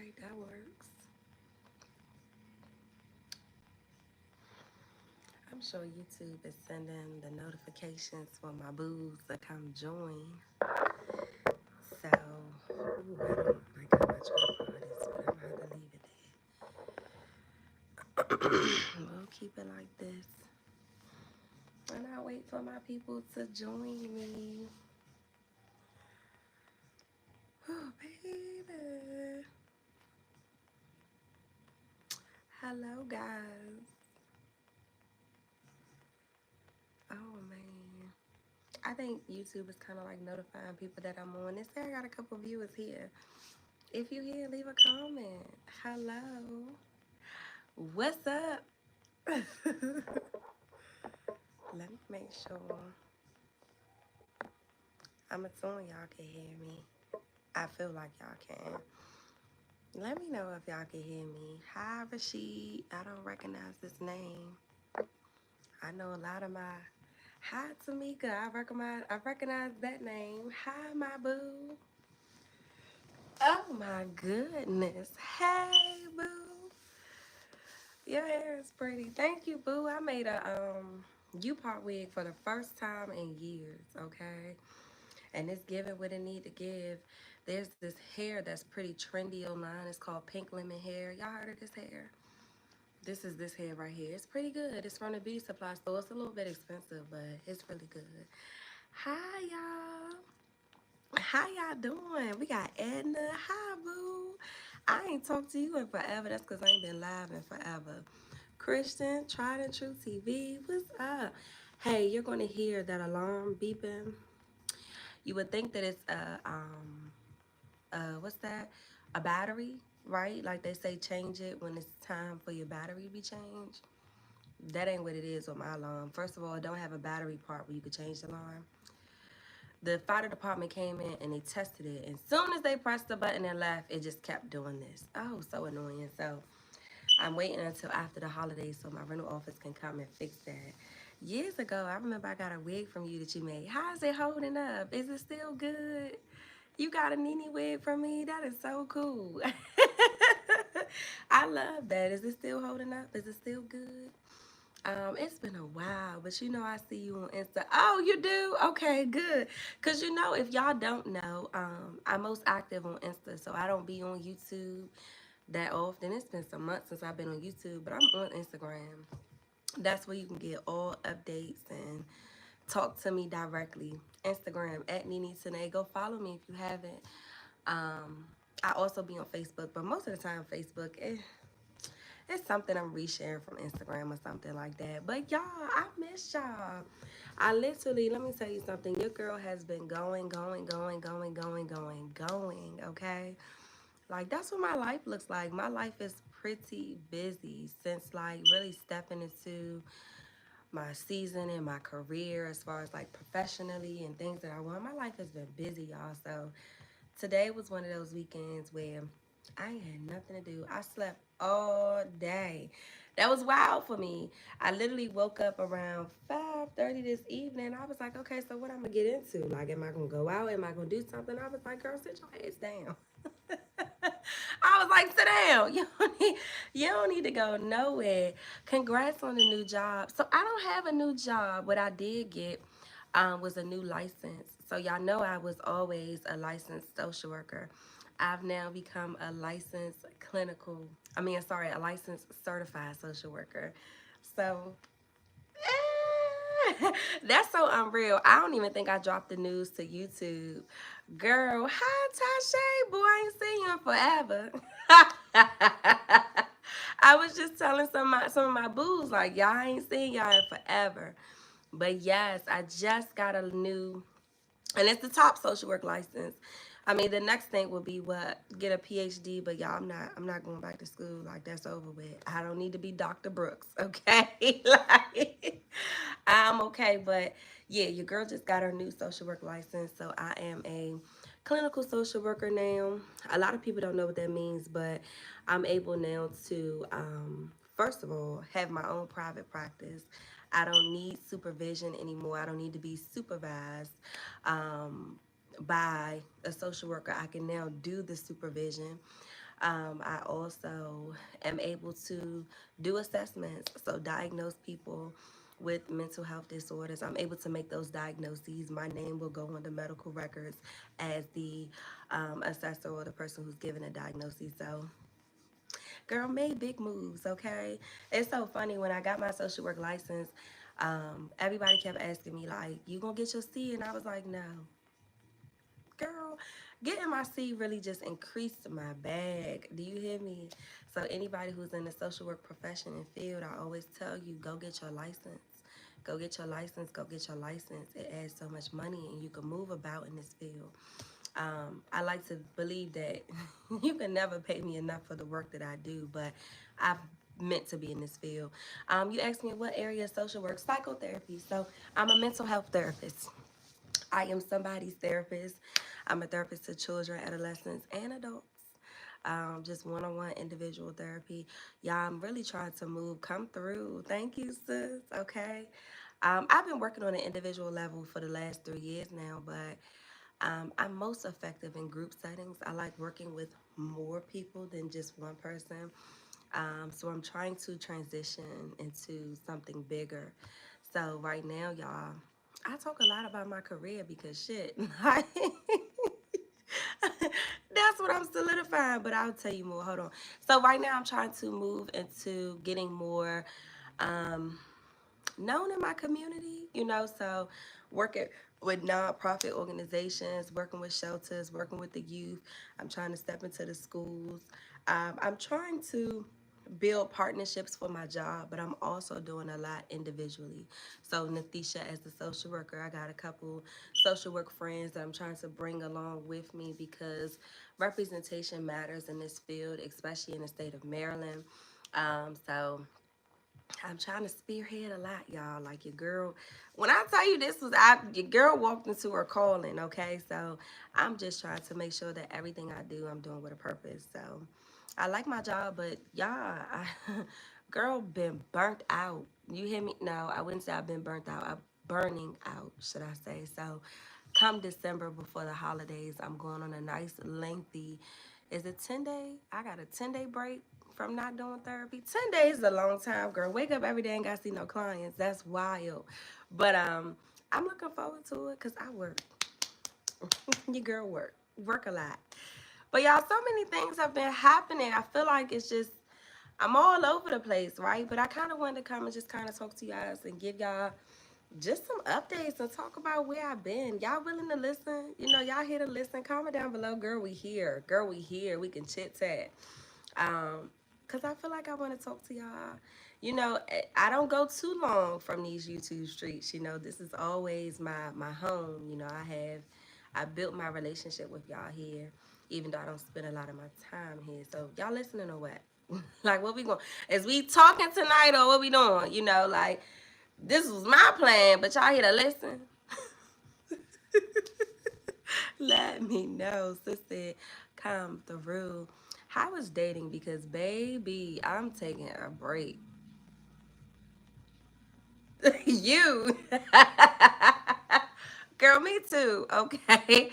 right, that works. I'm sure YouTube is sending the notifications for my boos to come join. So, ooh, I don't like how my tripod is, but I'm gonna have to leave it there. We'll keep it like this. And I wait for my people to join me. Oh, baby. Hello, guys. Oh, man. I think YouTube is kind of like notifying people that I'm on. They say I got a couple viewers here. If you here, leave a comment. Hello. What's up? Let me make sure. I'm assuming y'all can hear me. I feel like y'all can. Let me know if y'all can hear me. Hi, Rashid. I don't recognize this name. I know a lot of my. Hi, Tamika. I recognize that name. Hi, my boo. Oh my goodness. Hey, boo. Your hair is pretty. Thank you, boo. I made a U-part wig for the first time in years, okay? And it's giving what it need to give. There's this hair that's pretty trendy online. It's called pink lemon hair. Y'all heard of this hair? This is this hair right here. It's pretty good. It's from the beauty supply store. It's a little bit expensive, but it's really good. Hi, y'all. How y'all doing? We got Edna. Hi, boo. I ain't talked to you in forever. That's because I ain't been live in forever. Christian, Tried and True TV. What's up? Hey, you're going to hear that alarm beeping. You would think that it's what's that? A battery, right? Like they say, change it when it's time for your battery to be changed. That ain't what it is with my alarm. First of all, it don't have a battery part where you could change the alarm. The fire department came in and they tested it. And as soon as they pressed the button and left, it just kept doing this. Oh, so annoying. So I'm waiting until after the holidays so my rental office can come and fix that. Years ago, I remember I got a wig from you that you made. How's it holding up? Is it still good? You got a Nene wig from me? That is so cool. I love that. Is it still holding up? Is it still good? It's been a while, but you know I see you on Insta. Oh, you do? Okay, good. Cause you know, if y'all don't know, I'm most active on Insta, so I don't be on YouTube that often. It's been some months since I've been on YouTube, but I'm on Instagram. That's where you can get all updates and talk to me directly. Instagram at Nene Tanae. Go follow me if you haven't. Um, I also be on Facebook, but most of the time Facebook, it's something I'm resharing from Instagram or something like that. But y'all, I miss y'all. I literally, let me tell you something. Your girl has been going, okay? Like, that's what my life looks like. My life is pretty busy since, like, really stepping into my season and my career as far as, like, professionally and things that I want. My life has been busy, y'all. So, today was one of those weekends where I ain't had nothing to do. I slept all day. That was wild for me. I literally woke up around 5:30 this evening. I was like, okay, so what I'm gonna get into? Like, am I gonna go out? Am I gonna do something? I was like, girl, sit your ass down. I was like, sit down. You don't need to go nowhere. Congrats on the new job. So I don't have a new job. What I did get was a new license. So y'all know I was always a licensed social worker. I've now become a licensed a licensed certified social worker. So that's so unreal. I don't even think I dropped the news to YouTube. Girl, hi Tasha. Boy, I ain't seen you in forever. I was just telling some of my boos, like, y'all ain't seen y'all in forever. But yes, I just got a new, and it's the top social work license. I mean, the next thing would be what, get a PhD, but y'all, I'm not going back to school. Like, that's over with. I don't need to be Dr. Brooks, okay? Like, I'm okay, but yeah, your girl just got her new social work license, so I am a clinical social worker now. A lot of people don't know what that means, but I'm able now to, first of all, have my own private practice. I don't need supervision anymore. I don't need to be supervised by a social worker. I can now do the supervision. I also am able to do assessments, so diagnose people with mental health disorders. I'm able to make those diagnoses. My name will go on the medical records as the assessor or the person who's giving a diagnosis. So, girl, made big moves, okay? It's so funny when I got my social work license. Everybody kept asking me like, "You gonna get your C?" And I was like, "No, girl, getting my C really just increased my bag. Do you hear me?" So anybody who's in the social work profession and field, I always tell you, go get your license. Go get your license. Go get your license. It adds so much money, and you can move about in this field. I like to believe that you can never pay me enough for the work that I do, but I've meant to be in this field. You asked me what area of social work? Psychotherapy. So I'm a mental health therapist. I am somebody's therapist. I'm a therapist to children, adolescents, and adults. Just one-on-one individual therapy. Y'all, I'm really trying to move. Come through. Thank you, sis. Okay. I've been working on an individual level for the last 3 years now, but I'm most effective in group settings. I like working with more people than just one person. So I'm trying to transition into something bigger. So right now, y'all, I talk a lot about my career because shit, that's what I'm solidifying. But I'll tell you more. Hold on. So right now, I'm trying to move into getting more um, known in my community, so working with nonprofit organizations, working with shelters, working with the youth. I'm trying to step into the schools. I'm trying to build partnerships for my job, but I'm also doing a lot individually. So Nathisha, as the social worker, I got a couple social work friends that I'm trying to bring along with me because representation matters in this field, especially in the state of Maryland. So I'm trying to spearhead a lot, y'all. Like your girl, when I tell you this was, your girl walked into her calling, okay? So I'm just trying to make sure that everything I do, I'm doing with a purpose. So I like my job, but y'all, girl, been burnt out. You hear me? No, I wouldn't say I've been burnt out. I'm burning out, should I say. So come December before the holidays, I'm going on a nice lengthy, is it 10 day? I got a 10-day break from not doing therapy. 10 days is a long time, girl. Wake up every day and got to see no clients. That's wild. But I'm looking forward to it because I work. Your girl work a lot. But y'all, so many things have been happening. I feel like it's just I'm all over the place, right? But I kind of wanted to come and just kind of talk to you guys and give y'all just some updates and talk about where I've been. Y'all willing to listen? Y'all here to listen? Comment down below. Girl, we here. Girl, we here. We can chit chat. Cause I feel like I want to talk to y'all. I don't go too long from these YouTube streets. This is always my home. I built my relationship with y'all here, even though I don't spend a lot of my time here. So y'all listening or what? Like what we going? Is we talking tonight or what we doing? Like this was my plan, but y'all here to listen. Let me know, sister. Come through. How is dating? Because baby, I'm taking a break. You, girl, me too. Okay,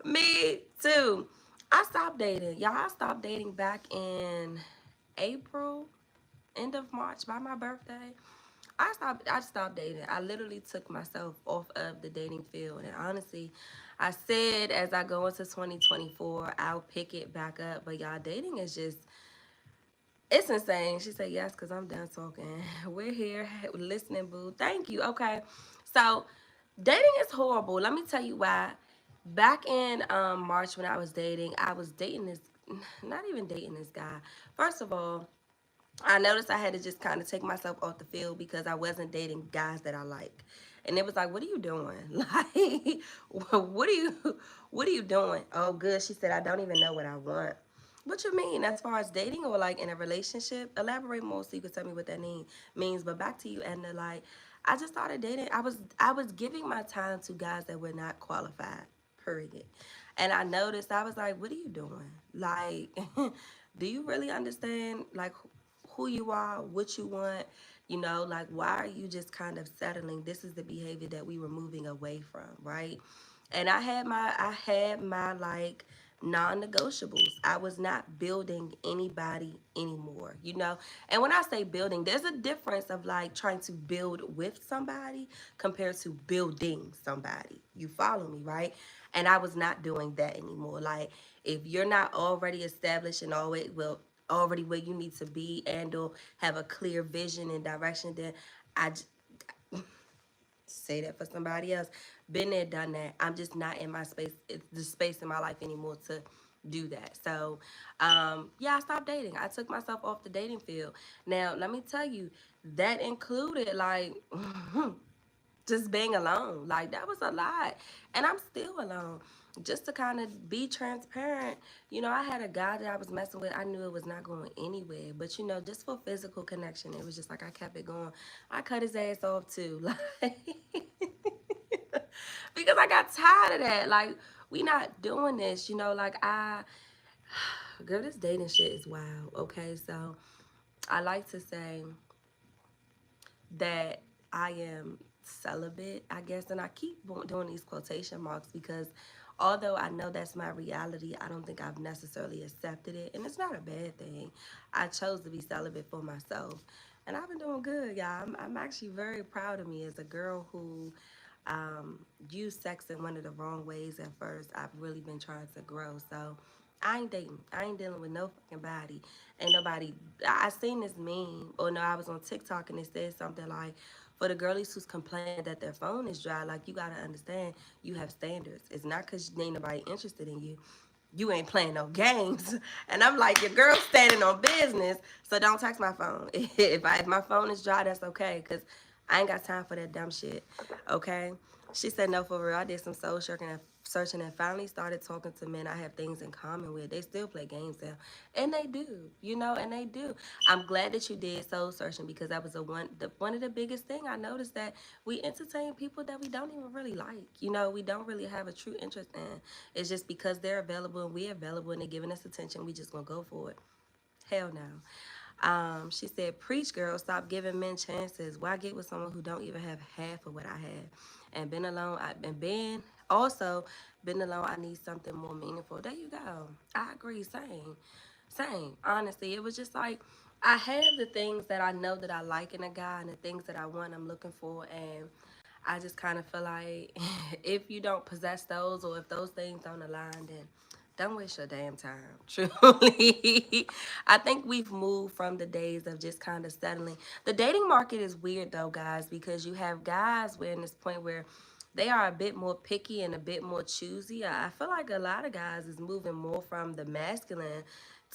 me too. I stopped dating, y'all. I stopped dating back in April, end of March, by my birthday. I stopped dating. I literally took myself off of the dating field. And honestly, I said as I go into 2024, I'll pick it back up. But y'all, dating is just, it's insane. She said yes, because I'm done talking. We're here listening, boo. Thank you. Okay. So dating is horrible. Let me tell you why. Back in March when I was dating this, not even dating this guy. First of all, I noticed I had to just kind of take myself off the field because I wasn't dating guys that I like. And it was like, what are you doing? Like, what are you doing? Oh, good. She said, I don't even know what I want. What you mean? As far as dating or like in a relationship? Elaborate more so you can tell me what that means. But back to you, Edna. Like, I just started dating. I was giving my time to guys that were not qualified. Period. And I noticed I was like, what are you doing? Like, do you really understand like who you are, what you want? Like why are you just kind of settling? This is the behavior that we were moving away from, right? And I had my like non-negotiables. I was not building anybody anymore, you know. And when I say building, there's a difference of like trying to build with somebody compared to building somebody. You follow me, right? And I was not doing that anymore. Like, if you're not already established and always will already where you need to be and or have a clear vision and direction, then I say that for somebody else. Been there, done that. I'm just not in my space, it's the space in my life anymore to do that. So, yeah, I stopped dating. I took myself off the dating field. Now, let me tell you, that included like just being alone. Like, that was a lot. And I'm still alone. Just to kind of be transparent, you know, I had a guy that I was messing with. I knew it was not going anywhere. But, you know, just for physical connection, it was just like I kept it going. I cut his ass off too. Like, because I got tired of that. Like, we not doing this, you know, like girl, this dating shit is wild. Okay, so I like to say that I am celibate, I guess, and I keep doing these quotation marks because although I know that's my reality, I don't think I've necessarily accepted it, and it's not a bad thing. I chose to be celibate for myself, and I've been doing good, y'all. I'm actually very proud of me as a girl who used sex in one of the wrong ways at first. I've really been trying to grow, so I ain't dating. I ain't dealing with no fucking body. Ain't nobody. I seen this meme, or no, I was on TikTok and it said something like, for the girlies who's complaining that their phone is dry, like, you gotta understand, you have standards. It's not because ain't nobody interested in you. You ain't playing no games. And I'm like, your girl's standing on business, so don't text my phone. If my phone is dry, that's okay, because I ain't got time for that dumb shit, okay? She said, no, for real. I did some soul searching and finally started talking to men I have things in common with. They still play games there. And they do, you know, and they do. I'm glad that you did soul searching because that was one of the biggest thing I noticed, that we entertain people that we don't even really like. You know, we don't really have a true interest in. It's just because they're available and we're available and they're giving us attention, we just gonna go for it. Hell no. She said, preach, girl, stop giving men chances. Why get with someone who don't even have half of what I have? And been alone, I've been also been alone, I need something more meaningful. There you go. I agree, same. Same. Honestly, it was just like I have the things that I know that I like in a guy and the things that I want, I'm looking for, and I just kind of feel like if you don't possess those or if those things don't align, then don't waste your damn time. Truly. I think we've moved from the days of just kind of settling. The dating market is weird though, guys, because you have guys where in this point where they are a bit more picky and a bit more choosy. I feel like a lot of guys is moving more from the masculine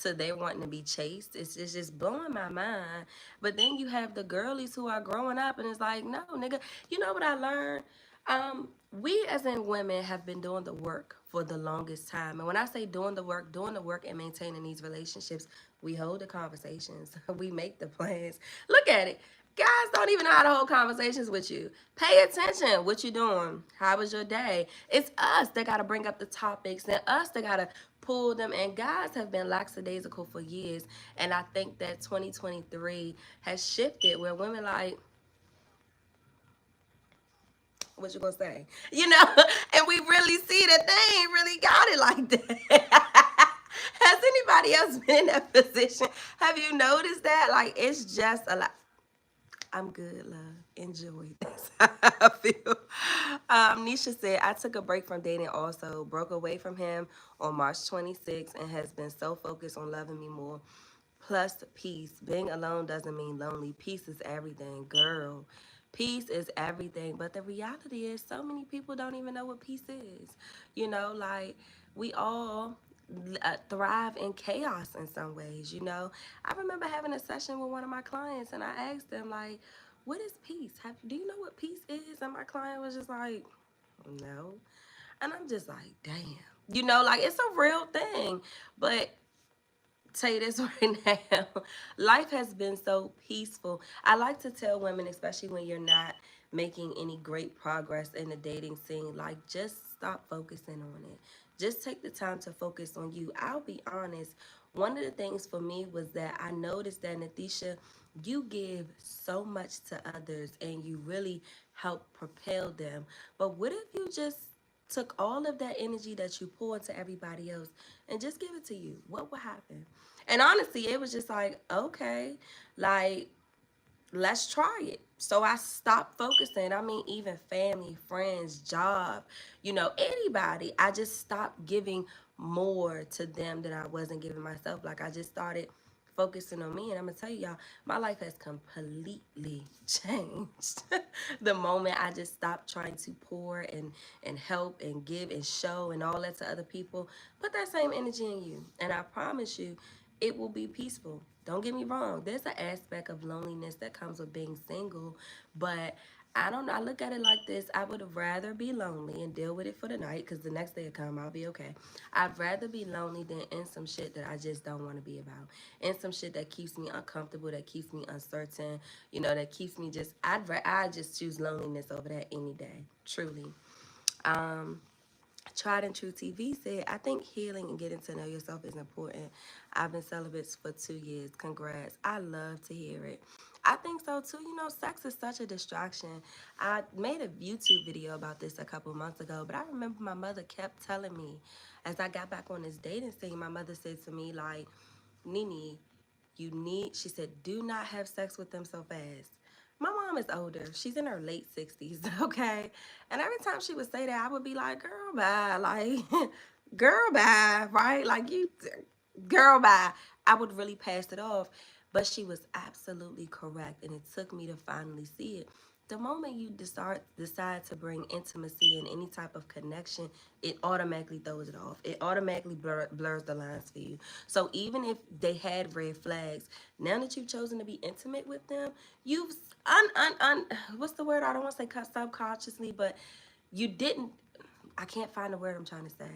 to they wanting to be chased. It's just blowing my mind. But then you have the girlies who are growing up and it's like, no, nigga. You know what I learned? We as in women have been doing the work for the longest time. And when I say doing the work and maintaining these relationships, we hold the conversations. We make the plans. Look at it. Guys don't even know how to hold conversations with you. Pay attention. What you doing? How was your day? It's us that got to bring up the topics and us that got to pull them. And guys have been lackadaisical for years. And I think that 2023 has shifted where women like, what you gonna say? You know, and we really see that they ain't really got it like that. Has anybody else been in that position? Have you noticed that? Like, it's just a lot. I'm good, love. Enjoy. That's how I feel. Nisha said, I took a break from dating also, broke away from him on March 26th, and has been so focused on loving me more. Plus, peace. Being alone doesn't mean lonely. Peace is everything, girl. Peace is everything. But the reality is, so many people don't even know what peace is. You know, like, we all thrive in chaos in some ways, you know. I remember having a session with one of my clients and I asked them, like, what is peace? Do you know what peace is? And my client was just like, no. And I'm just like, damn. You know, like, it's a real thing. But tell you this right now, life has been so peaceful. I like to tell women, especially when you're not making any great progress in the dating scene, like, just stop focusing on it. Just take the time to focus on you. I'll be honest, one of the things for me was that I noticed that, Natisha, you give so much to others and you really help propel them. But what if you just took all of that energy that you pour into everybody else and just give it to you, what would happen? And honestly, it was just like, okay, like, let's try it. So I stopped focusing. I mean, even family, friends, job, anybody. I just stopped giving more to them than I wasn't giving myself. Like, I just started focusing on me. And I'm going to tell you, y'all, my life has completely changed the moment I just stopped trying to pour and help and give and show and all that to other people. Put that same energy in you. And I promise you, it will be peaceful. Don't get me wrong. There's an aspect of loneliness that comes with being single, but I don't know. I look at it like this. I would rather be lonely and deal with it for the night because the next day will come, I'll be okay. I'd rather be lonely than in some shit that I just don't want to be about. In some shit that keeps me uncomfortable, that keeps me uncertain, that keeps me just, I just choose loneliness over that any day, truly. Um, Tried and True TV said, I think healing and getting to know yourself is important. I've been celibate for 2 years. Congrats. I love to hear it. I think so too. Sex is such a distraction. I made a YouTube video about this a couple months ago, but I remember my mother kept telling me as I got back on this dating scene, my mother said to me, like, Nene, she said, do not have sex with them so fast. My mom is older. She's in her late 60s, okay? And every time she would say that, I would be like, girl, bye. Like, girl, bye, right? Like, girl, bye. I would really pass it off. But she was absolutely correct, and it took me to finally see it. The moment you decide to bring intimacy and any type of connection, it automatically throws it off. It automatically blurs the lines for you. So even if they had red flags, now that you've chosen to be intimate with them, you've what's the word? I don't want to say subconsciously, but you didn't. I can't find the word I'm trying to say.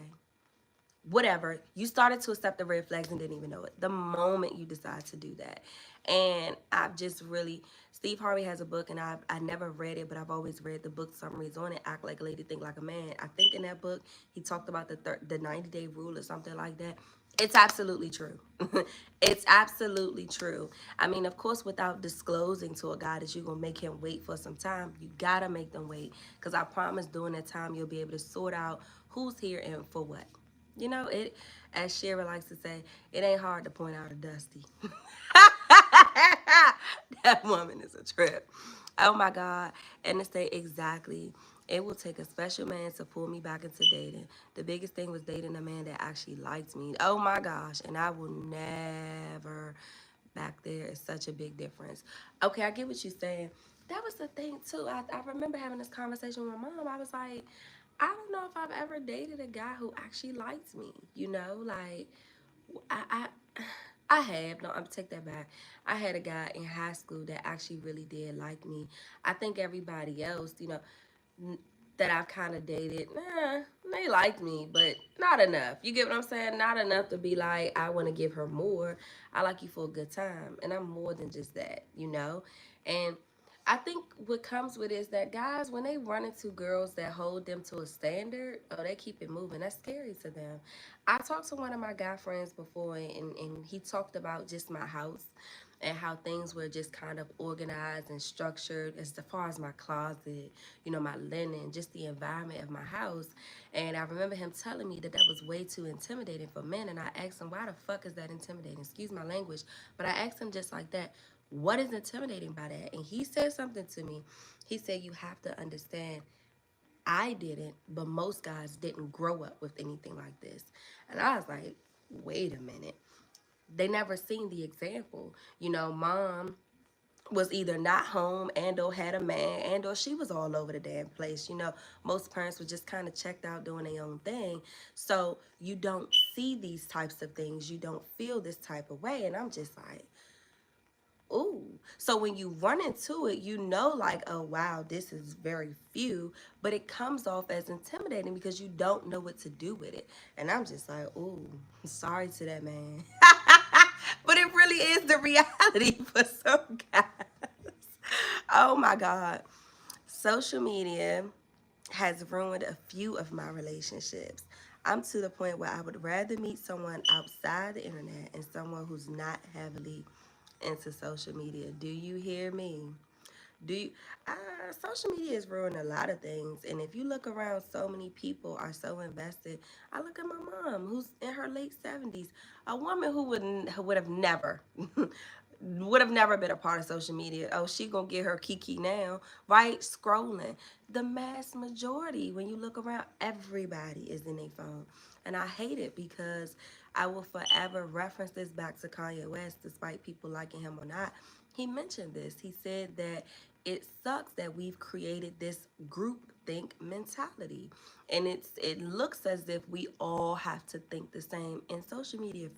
Whatever, you started to accept the red flags and didn't even know it the moment you decide to do that. And I've just really, Steve Harvey has a book, and I never read it, but I've always read the book summaries on it, Act Like a Lady, Think Like a Man. I think in that book he talked about the 90-day rule or something like that. It's absolutely true. It's absolutely true. I mean, of course, without disclosing to a guy that you're going to make him wait for some time, you got to make them wait. Because I promise during that time, you'll be able to sort out who's here and for what. It, as Shira likes to say, it ain't hard to point out a Dusty. That woman is a trip. Oh my God. And to say exactly, it will take a special man to pull me back into dating. The biggest thing was dating a man that actually liked me. Oh my gosh. And I will never back there. It's such a big difference. Okay, I get what you're saying. That was the thing too. I remember having this conversation with my mom. I was like, I don't know if I've ever dated a guy who actually liked me. Like I I have. No, I'm take that back. I had a guy in high school that actually really did like me. I think everybody else, that I've kind of dated, they liked me, but not enough. You get what I'm saying? Not enough to be like, I want to give her more. I like you for a good time, and I'm more than just that. And I think what comes with it is that guys, when they run into girls that hold them to a standard, oh, they keep it moving. That's scary to them. I talked to one of my guy friends before, and he talked about just my house and how things were just kind of organized and structured as far as my closet, my linen, just the environment of my house. And I remember him telling me that that was way too intimidating for men. And I asked him, why the fuck is that intimidating? Excuse my language. But I asked him just like that, what is intimidating by that? And he said something to me. He said, you have to understand, I didn't, but most guys didn't grow up with anything like this. And I was like, wait a minute. They never seen the example. Mom was either not home and or had a man and or she was all over the damn place. Most parents were just kind of checked out doing their own thing. So you don't see these types of things. You don't feel this type of way. And I'm just like, ooh. So when you run into it, like, oh, wow, this is very few, but it comes off as intimidating because you don't know what to do with it. And I'm just like, ooh, sorry to that man. But it really is the reality for some guys. Oh my God. Social media has ruined a few of my relationships. I'm to the point where I would rather meet someone outside the internet and someone who's not heavily into social media. Do you hear me? Do you, social media is ruining a lot of things, and if you look around, so many people are so invested. I look at my mom, who's in her late 70s, a woman who would have never, would have never been a part of social media. Oh, she gonna get her kiki now, right? Scrolling. The mass majority, when you look around, everybody is in their phone, and I hate it because I will forever reference this back to Kanye West, despite people liking him or not. He mentioned this. He said that it sucks that we've created this group think mentality, and it looks as if we all have to think the same, and social media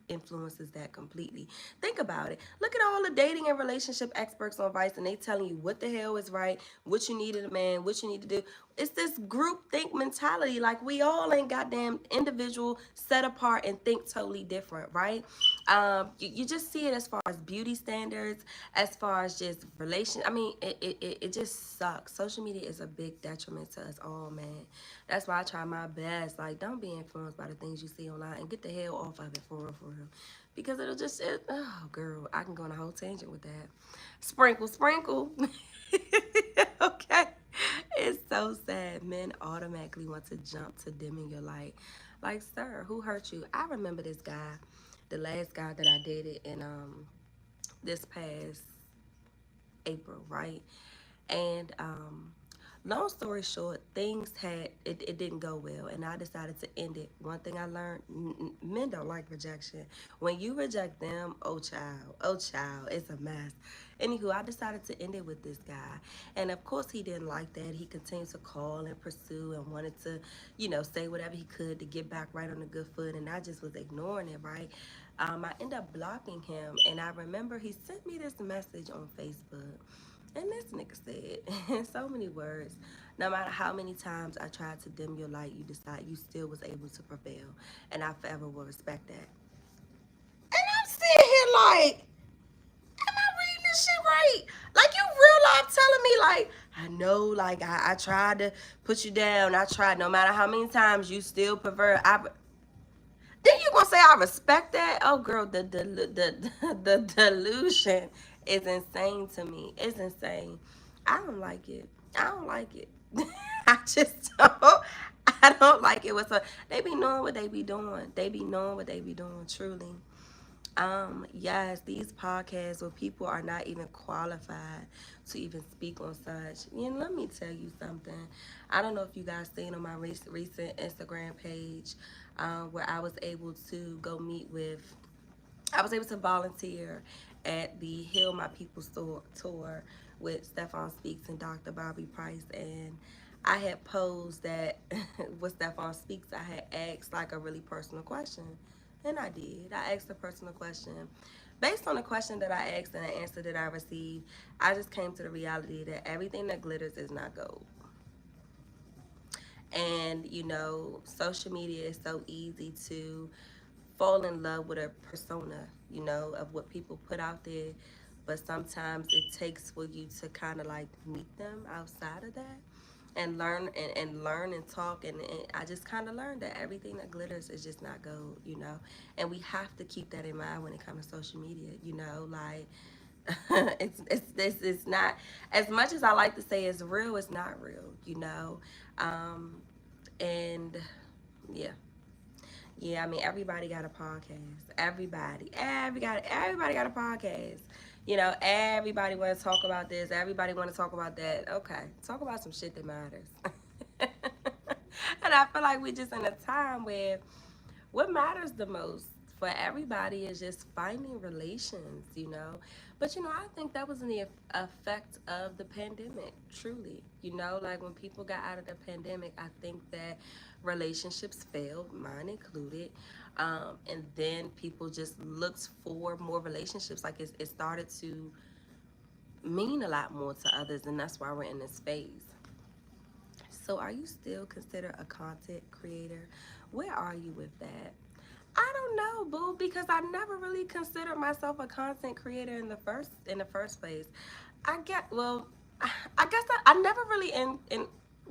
influences that completely. Think about it. Look at all the dating and relationship experts on Vice, and they telling you what the hell is right, what you need in a man, what you need to do. It's this group think mentality. Like, we all ain't goddamn individual, set apart, and think totally different, right? You just see it as far as beauty standards, as far as just relation. I mean, it just sucks. Social media is a big detriment to us all, man. That's why I try my best. Like, don't be influenced by the things you see online, and get the hell off of it, for real, for real. Because oh, girl, I can go on a whole tangent with that. Sprinkle, sprinkle. Okay. It's so sad. Men automatically want to jump to dimming your light. Like, sir, who hurt you? I remember this guy, the last guy that I dated in this past April, right? And long story short, it didn't go well, and I decided to end it. One thing I learned: men don't like rejection. When you reject them, oh child, it's a mess. Anywho, I decided to end it with this guy, and of course he didn't like that. He continued to call and pursue and wanted to, say whatever he could to get back right on a good foot, and I just was ignoring it, right? I ended up blocking him, and I remember he sent me this message on Facebook. And this nigga said, in so many words, no matter how many times I tried to dim your light, you decide you still was able to prevail. And I forever will respect that. And I'm sitting here like, am I reading this shit right? Like, you real life telling me, like, I know, like, I tried to put you down. I tried, no matter how many times you still prefer. Then you gonna say I respect that? Oh, girl, the delusion is insane to me. It's insane. I don't like it. I don't like it. I just don't. I don't like it. They be knowing what they be doing. They be knowing what they be doing. Truly. Yes, these podcasts where people are not even qualified to even speak on such. Let me tell you something. I don't know if you guys seen on my recent Instagram page, where I was able to volunteer at the Heal My People tour with Stefan Speaks and Dr. Bobby Price, and I had posed that with Stefan Speaks, I had asked like a really personal question, and I did. I asked a personal question. Based on the question that I asked and the answer that I received, I just came to the reality that everything that glitters is not gold. And social media is so easy to fall in love with a persona, of what people put out there. But sometimes it takes for you to kind of like meet them outside of that and learn and talk. And I just kind of learned that everything that glitters is just not gold. And we have to keep that in mind when it comes to social media. Like, it's not, as much as I like to say it's real, it's not real. Um, and yeah. Yeah, I mean, everybody got a podcast. Everybody got a podcast. Everybody want to talk about this. Everybody want to talk about that. Okay, talk about some shit that matters. And I feel like we just in a time where what matters the most for everybody is just finding relations. But I think that was the effect of the pandemic, truly. Like, when people got out of the pandemic, I think that relationships failed, mine included. And then people just looked for more relationships. Like, it started to mean a lot more to others, and that's why we're in this phase. So, are you still considered a content creator? Where are you with that? I don't know, boo, because I never really considered myself a content creator in the first place. I guess I never really in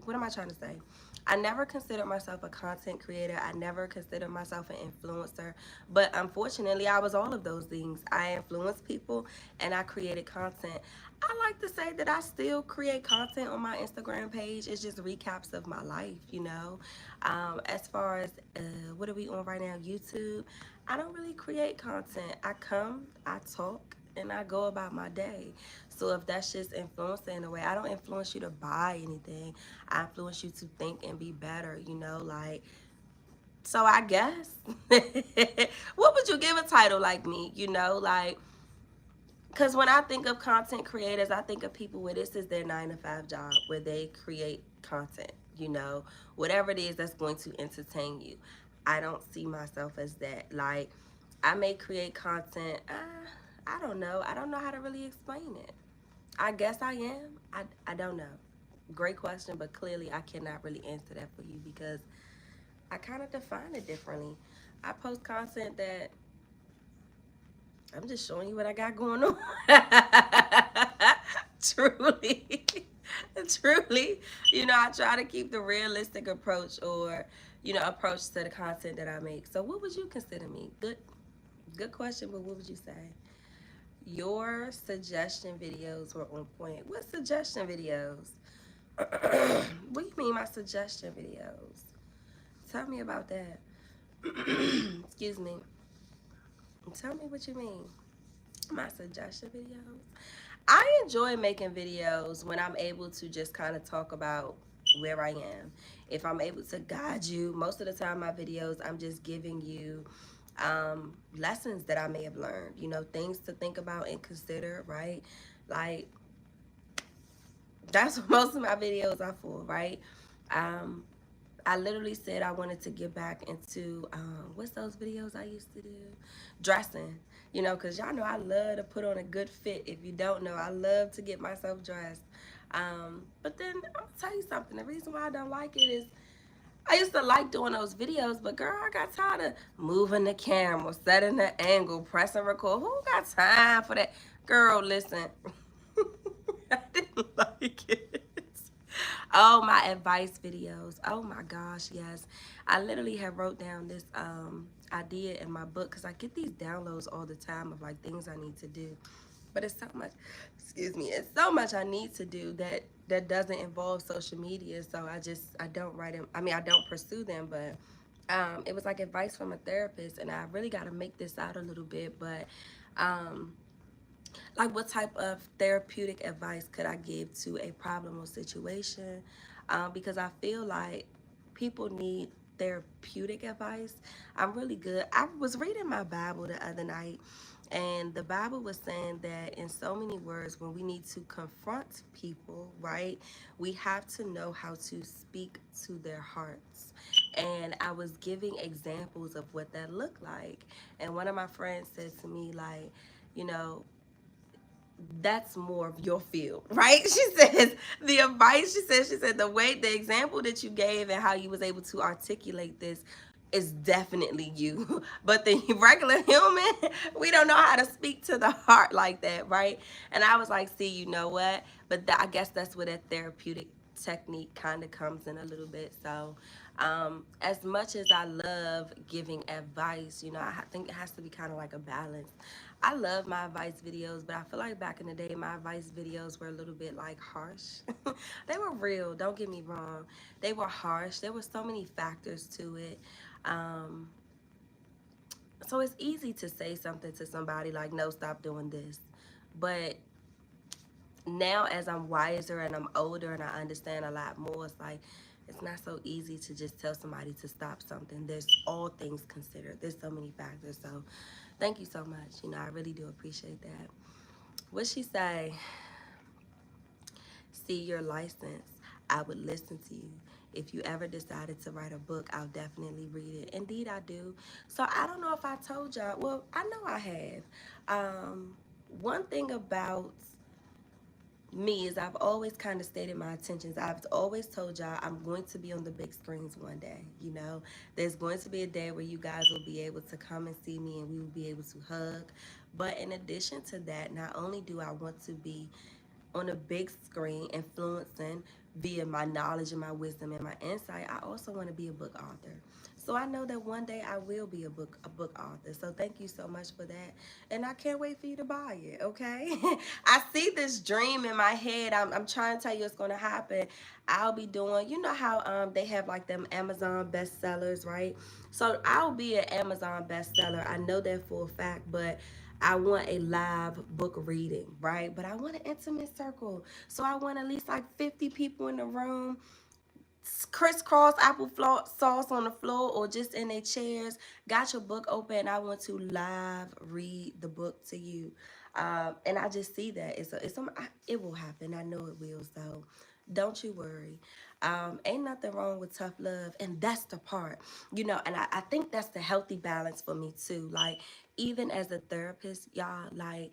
what am I trying to say? I never considered myself a content creator. I never considered myself an influencer. But unfortunately, I was all of those things. I influenced people and I created content. I like to say that I still create content on my Instagram page. It's just recaps of my life, you know. As far as what are we on right now? YouTube. I don't really create content. I come, I talk, and I go about my day. So if that's just influencing in a way, I don't influence you to buy anything. I influence you to think and be better, you know, like, so I guess what would you give a title like me, you know, like, because when I think of content creators, I think of people where this is their 9 to 5 job, where they create content, you know, whatever it is that's going to entertain you. I don't see myself as that. Like, I may create content. I don't know. I don't know how to really explain it. I guess I am. I don't know. Great question, but clearly I cannot really answer that for you because I kind of define it differently. I post content that I'm just showing you what I got going on. Truly. Truly. You know, I try to keep the realistic approach or, you know, approach to the content that I make. So what would you consider me? Good question, but what would you say? Your suggestion videos were on point. What suggestion videos? What do you mean my suggestion videos? Tell me about that. Excuse me. Tell me what you mean. My suggestion videos. I enjoy making videos when I'm able to just kind of talk about where I am. If I'm able to guide you, most of the time my videos, I'm just giving you lessons that I may have learned, you know, things to think about and consider, right? Like, that's what most of my videos are for, right? Um, I literally said I wanted to get back into what's those videos I used to do? Dressing. You know, because y'all know I love to put on a good fit. If you don't know, I love to get myself dressed. But then I'll tell you something. The reason why I don't like it is I used to like doing those videos, but girl, I got tired of moving the camera, setting the angle, pressing record. Who got time for that? Girl, listen. I didn't like it. Oh, my advice videos. Oh my gosh, yes. I literally have wrote down this idea in my book because I get these downloads all the time of like things I need to do. But it's so much, excuse me, it's so much I need to do that doesn't involve social media. So I don't write them. I mean, I don't pursue them, but it was like advice from a therapist, and I really got to make this out a little bit, but um, like what type of therapeutic advice could I give to a problem or situation? Because I feel like people need therapeutic advice. I'm really good. I was reading my Bible the other night, and the Bible was saying that in so many words, when we need to confront people, right, we have to know how to speak to their hearts. And I was giving examples of what that looked like. And one of my friends said to me, like, you know, that's more of your field, right? She says the advice, she said the way, the example that you gave and how you was able to articulate this is definitely you. But the regular human, we don't know how to speak to the heart like that, right? And I was like, see, you know what? But I guess that's where that therapeutic technique kind of comes in a little bit. So as much as I love giving advice, you know, I think it has to be kind of like a balance. I love my advice videos, but I feel like back in the day, my advice videos were a little bit like harsh. They were real, don't get me wrong. They were harsh. There were so many factors to it. Um, so it's easy to say something to somebody like, no, stop doing this. But now as I'm wiser and I'm older and I understand a lot more, it's like it's not so easy to just tell somebody to stop something. There's all things considered. There's so many factors. So thank you so much. You know, I really do appreciate that. What she say? See your license. I would listen to you. If you ever decided to write a book, I'll definitely read it. Indeed, I do. So I don't know if I told y'all. Well, I know I have. One thing about me is I've always kind of stated my intentions. I've always told y'all I'm going to be on the big screens one day. You know, there's going to be a day where you guys will be able to come and see me and we will be able to hug. But in addition to that, not only do I want to be on a big screen influencing via my knowledge and my wisdom and my insight, I also want to be a book author. So I know that one day I will be a book author. So thank you so much for that. And I can't wait for you to buy it, okay? I see this dream in my head. I'm trying to tell you it's going to happen. I'll be doing, you know how they have like them Amazon bestsellers, right? So I'll be an Amazon bestseller. I know that for a fact, but I want a live book reading, right? But I want an intimate circle. So I want at least like 50 people in the room, crisscross sauce on the floor or just in their chairs. Got your book open. I want to live read the book to you. And I just see that it will happen. I know it will. So don't you worry. Ain't nothing wrong with tough love. And that's the part, and I think that's the healthy balance for me too. Like, even as a therapist, y'all, like,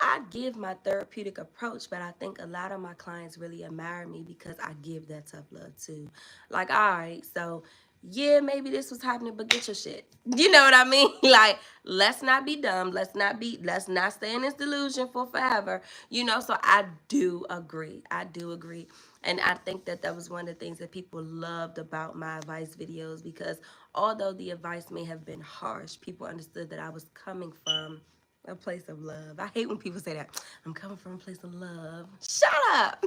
I give my therapeutic approach, but I think a lot of my clients really admire me because I give that tough love too. Like, all right, so yeah, maybe this was happening, but get your shit. You know what I mean? Like, let's not be dumb. Let's not stay in this delusion for forever. So I do agree. I do agree. And I think that that was one of the things that people loved about my advice videos, because although the advice may have been harsh, people understood that I was coming from a place of love. I hate when people say that. I'm coming from a place of love. Shut up.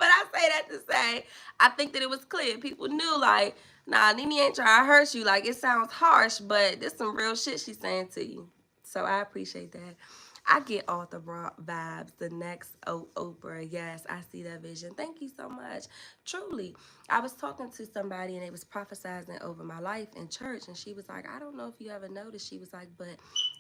But I say that to say, I think that it was clear. People knew, like, nah, Nene ain't trying to hurt you. Like, it sounds harsh, but there's some real shit she's saying to you. So I appreciate that. I get author vibes. The next Oprah. Yes, I see that vision. Thank you so much. Truly. I was talking to somebody and they was prophesizing over my life in church, and she was like, I don't know if you ever noticed. She was like, but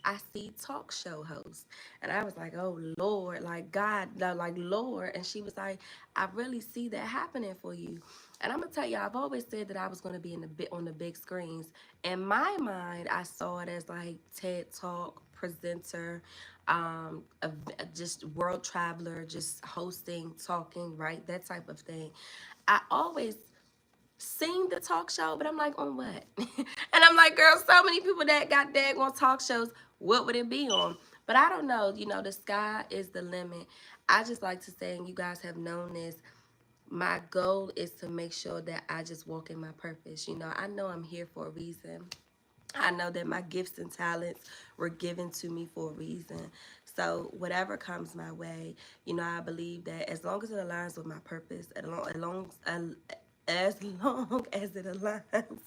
I see talk show hosts. And I was like, oh Lord, like God, like Lord. And she was like, I really see that happening for you. And I'm gonna tell you, I've always said that I was gonna be on the big screens. In my mind, I saw it as like TED Talk presenter, just world traveler, just hosting, talking, right, that type of thing. I always seen the talk show, but I'm like, on what? And I'm like, girl, so many people that got daggone talk shows, what would it be on? But I don't know, the sky is the limit. I just like to say, and you guys have known this, my goal is to make sure that I just walk in my purpose. I know I'm here for a reason. I know that my gifts and talents were given to me for a reason. So whatever comes my way, I believe that as long as it aligns with my purpose, as long as it aligns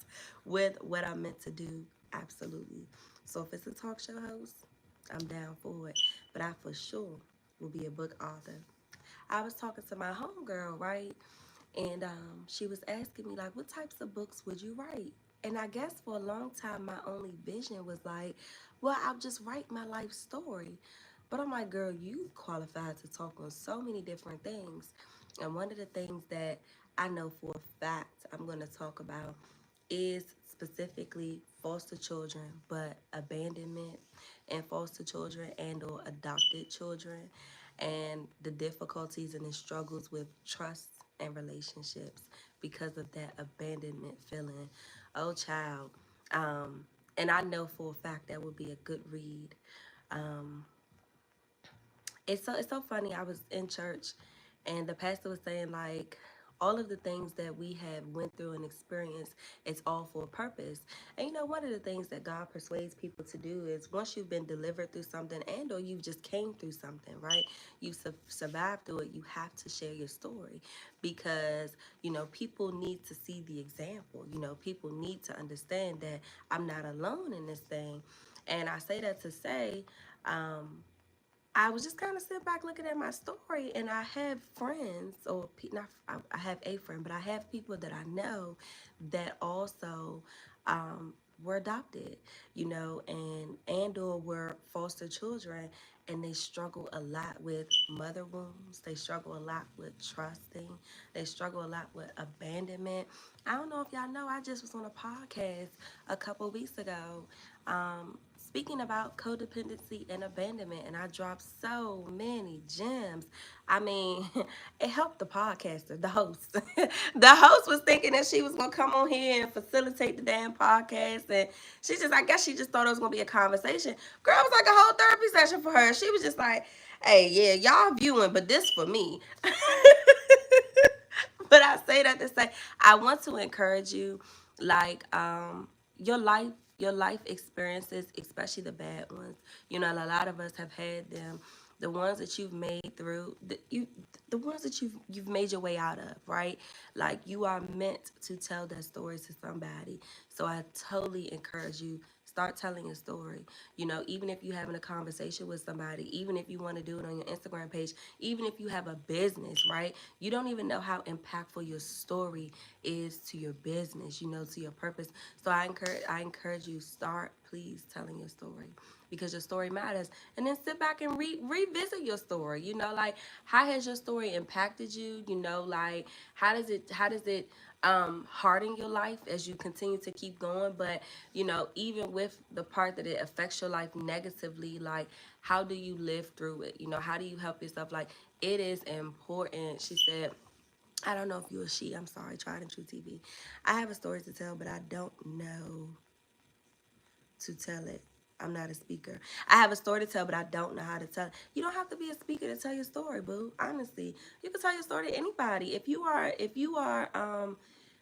with what I'm meant to do, absolutely. So if it's a talk show host, I'm down for it. But I for sure will be a book author. I was talking to my homegirl, right? And she was asking me, like, what types of books would you write? And I guess for a long time, my only vision was like, well, I'll just write my life story. But I'm like, girl, you qualified to talk on so many different things. And one of the things that I know for a fact I'm going to talk about is specifically foster children, but abandonment and foster children and or adopted children, and the difficulties and the struggles with trust and relationships because of that abandonment feeling. Oh, child. And I know for a fact that would be a good read. Um, it's so funny. I was in church, and the pastor was saying, like, all of the things that we have went through and experienced, it's all for a purpose. And one of the things that God persuades people to do is, once you've been delivered through something, and or you just came through something, right, you survived through it, you have to share your story, because people need to see the example. People need to understand that I'm not alone in this thing. And I say that to say, I was just kind of sitting back looking at my story, and I have friends, or not, I have a friend, but I have people that I know that also were adopted, and or were foster children, and they struggle a lot with mother wounds. They struggle a lot with trusting. They struggle a lot with abandonment. I don't know if y'all know, I just was on a podcast a couple weeks ago, speaking about codependency and abandonment, and I dropped so many gems. I mean, it helped the podcaster, the host. The host was thinking that she was gonna come on here and facilitate the damn podcast, and I guess she just thought it was gonna be a conversation. Girl, it was like a whole therapy session for her. She was just like, hey, yeah, y'all viewing, but this for me. But I say that to say I want to encourage you, like your life your life experiences, especially the bad ones. You know, a lot of us have had them. The ones that you've made through the ones that you've made your way out of, right? Like you are meant to tell that story to somebody. So I totally encourage you, start telling your story. You know, even if you're having a conversation with somebody, even if you want to do it on your Instagram page, even if you have a business, right? You don't even know how impactful your story is to your business, you know, to your purpose. So I encourage you, start please telling your story, because your story matters. And then sit back and revisit your story. You know, like how has your story impacted you? You know, like how does it harden your life as you continue to keep going? But you know, even with the part that it affects your life negatively, like how do you live through it? You know, how do you help yourself? Like it is important. She said, I don't know if you're a she. I'm sorry, Tried and True TV. I have a story to tell, but I don't know to tell it. I'm not a speaker. I have a story to tell, but I don't know how to tell it. You don't have to be a speaker to tell your story, boo. Honestly, you can tell your story to anybody. If you are,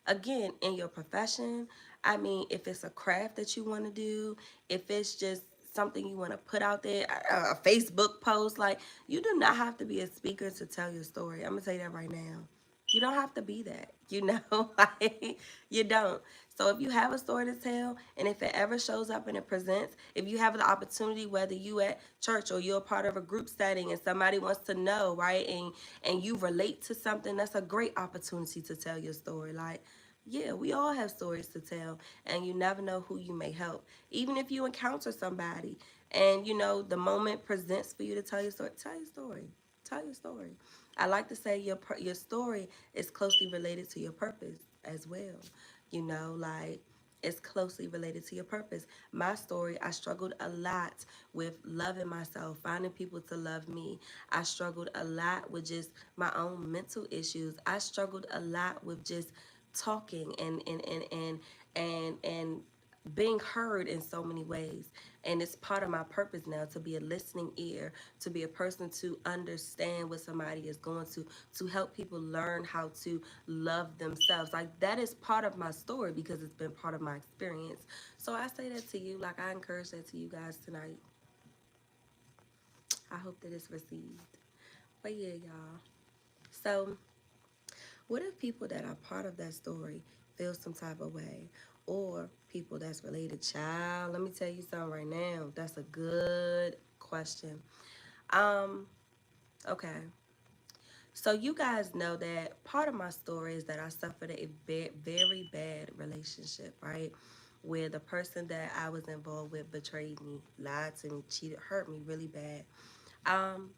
again, in your profession, I mean, if it's a craft that you want to do, if it's just something you want to put out there, a Facebook post, like you do not have to be a speaker to tell your story. I'm gonna tell you that right now. You don't have to be that, you know, like you don't. So if you have a story to tell, and if it ever shows up and it presents, if you have the opportunity, whether you at church or you're a part of a group setting and somebody wants to know, right, and you relate to something, that's a great opportunity to tell your story. Like, yeah, we all have stories to tell, and you never know who you may help. Even if you encounter somebody, and you know the moment presents for you to tell your story, tell your story. Tell your story. I like to say your story is closely related to your purpose as well. You know, like it's closely related to your purpose. My story, I struggled a lot with loving myself, finding people to love me. I struggled a lot with just my own mental issues. I struggled a lot with just talking and being heard in so many ways. And it's part of my purpose now to be a listening ear, to be a person to understand what somebody is going to help people learn how to love themselves. Like that is part of my story because it's been part of my experience. So I say that to you, like I encourage that to you guys tonight. I hope that it's received. But yeah, y'all. So what if people that are part of that story feel some type of way? Or people that's related? Child, let me tell you something right now. That's a good question. Um, okay. So you guys know that part of my story is that I suffered a very bad relationship, right? Where the person that I was involved with betrayed me, lied to me, cheated, hurt me really bad. Um,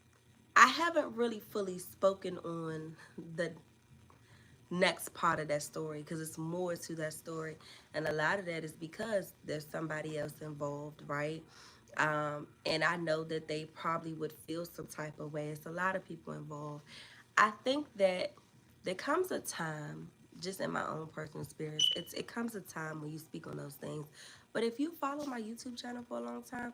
I haven't really fully spoken on the next part of that story because it's more to that story, and a lot of that is because there's somebody else involved, right? And I know that they probably would feel some type of way. It's a lot of people involved. I think that there comes a time, just in my own personal experience, it comes a time when you speak on those things. But if you follow my YouTube channel for a long time,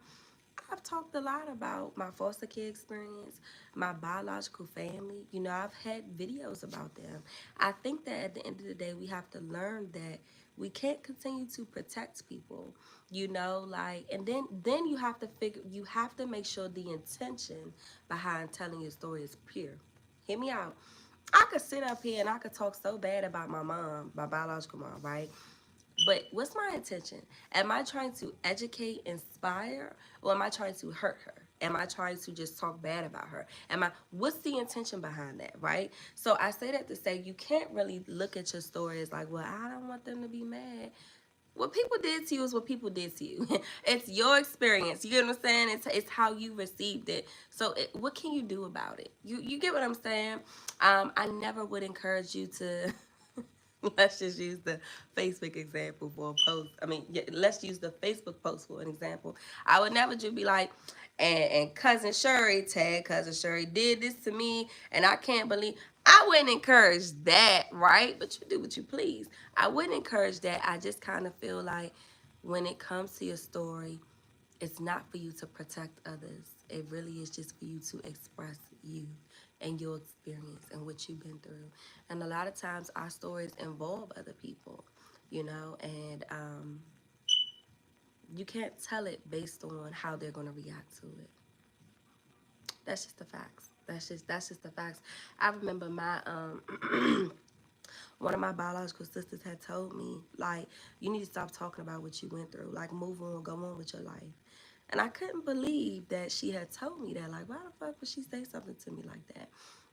I've talked a lot about my foster care experience, my biological family. You know, I've had videos about them. I think that at the end of the day, we have to learn that we can't continue to protect people. You know, like, and then you have to make sure the intention behind telling your story is pure. Hear me out. I could sit up here and I could talk so bad about my mom, my biological mom, right? But what's my intention? Am I trying to educate, inspire, or am I trying to hurt her? Am I trying to just talk bad about her? What's the intention behind that, right? So I say that to say you can't really look at your story as like, well, I don't want them to be mad. What people did to you is what people did to you. It's your experience. You get what I'm saying? It's how you received it. So what can you do about it? You get what I'm saying? I never would encourage you to. Let's just use the Facebook example for a post. I mean, yeah, let's use the Facebook post for an example. I would never just be like, and cousin Shuri, tag cousin Shuri did this to me, and I can't believe. I wouldn't encourage that, right? But you do what you please. I wouldn't encourage that. I just kind of feel like when it comes to your story, it's not for you to protect others. It really is just for you to express you. and your experience and what you've been through. And a lot of times our stories involve other people, you know, and you can't tell it based on how they're going to react to it. That's just the facts. That's just the facts. I remember my one of my biological sisters had told me, like, you need to stop talking about what you went through. Like, move on, go on with your life. And I couldn't believe that she had told me that. Like, why the fuck would she say something to me like that?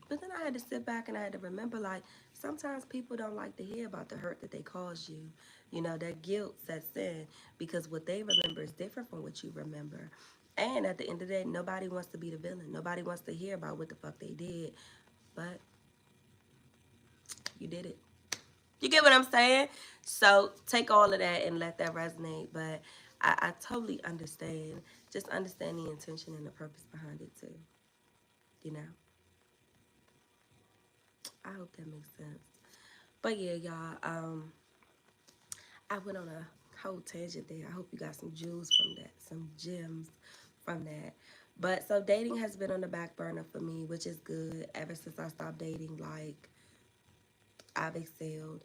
But then I had to sit back and I had to remember, like, sometimes people don't like to hear about the hurt that they caused you. You know, that guilt sets in because what they remember is different from what you remember. And at the end of the day, nobody wants to be the villain. Nobody wants to hear about what the fuck they did. But you did it. You get what I'm saying? So take all of that and let that resonate. But I totally understand. Just understand the intention and the purpose behind it too. You know? I hope that makes sense. But yeah, y'all, I went on a whole tangent there. I hope you got some jewels from that, some gems from that. But so dating has been on the back burner for me, which is good. Ever since I stopped dating, like, I've excelled.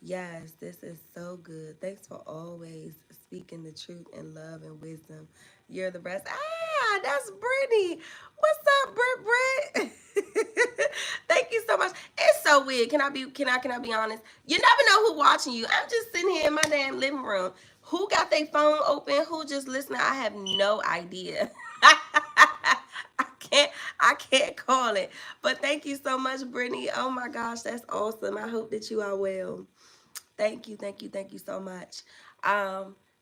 Yes, this is so good. Thanks for always speaking the truth in love and wisdom. You're the best. Ah, that's Brittany. What's up, Britt? Thank you so much. It's so weird. Can I be honest? You never know who watching you. I'm just sitting here in my damn living room. Who got their phone open? Who just listening? I have no idea. can't I can't call it. But thank you so much, Brittany. Oh my gosh, that's awesome. I hope that you are well. Thank you so much.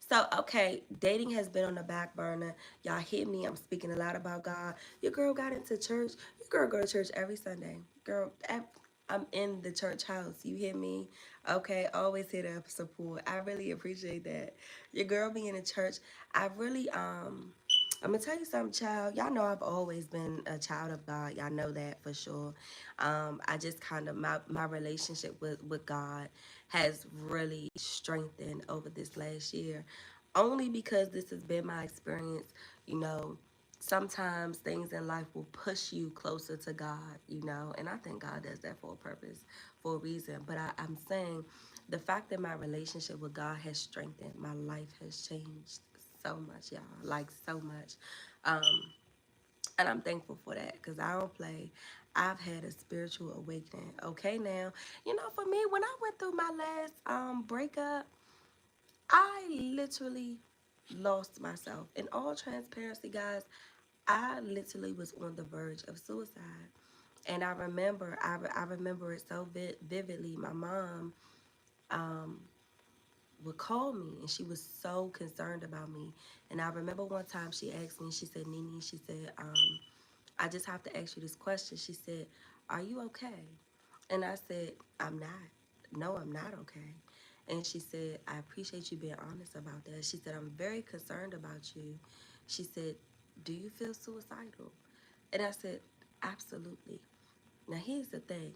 So okay, dating has been on the back burner. Y'all hear me? I'm speaking a lot about God. Your girl got into church. Your girl go to church every Sunday. Girl, I'm in the church house. You hear me? Okay, always here to support. I really appreciate that. Your girl being in church. I really I'm gonna tell you something, child. Y'all know I've always been a child of God. Y'all know that for sure. I just kind of my relationship with God has really strengthened over this last year, only because this has been my experience. You know, sometimes things in life will push you closer to God. You know, and I think God does that for a purpose, for a reason. But I'm saying the fact that my relationship with God has strengthened, my life has changed so much, y'all. Like so much. Um, and I'm thankful for that because I don't play. I've had a spiritual awakening. Okay, now, you know, for me, when I went through my last breakup, I literally lost myself. In all transparency, guys, I literally was on the verge of suicide. And I remember it so vividly. My mom um, would call me and she was so concerned about me. And I remember one time she asked me, she said, Nene, she said, I just have to ask you this question. She said, are you okay? And I said, I'm not. No, I'm not okay. And she said, I appreciate you being honest about that. She said, I'm very concerned about you. She said, do you feel suicidal? And I said, absolutely. Now, here's the thing.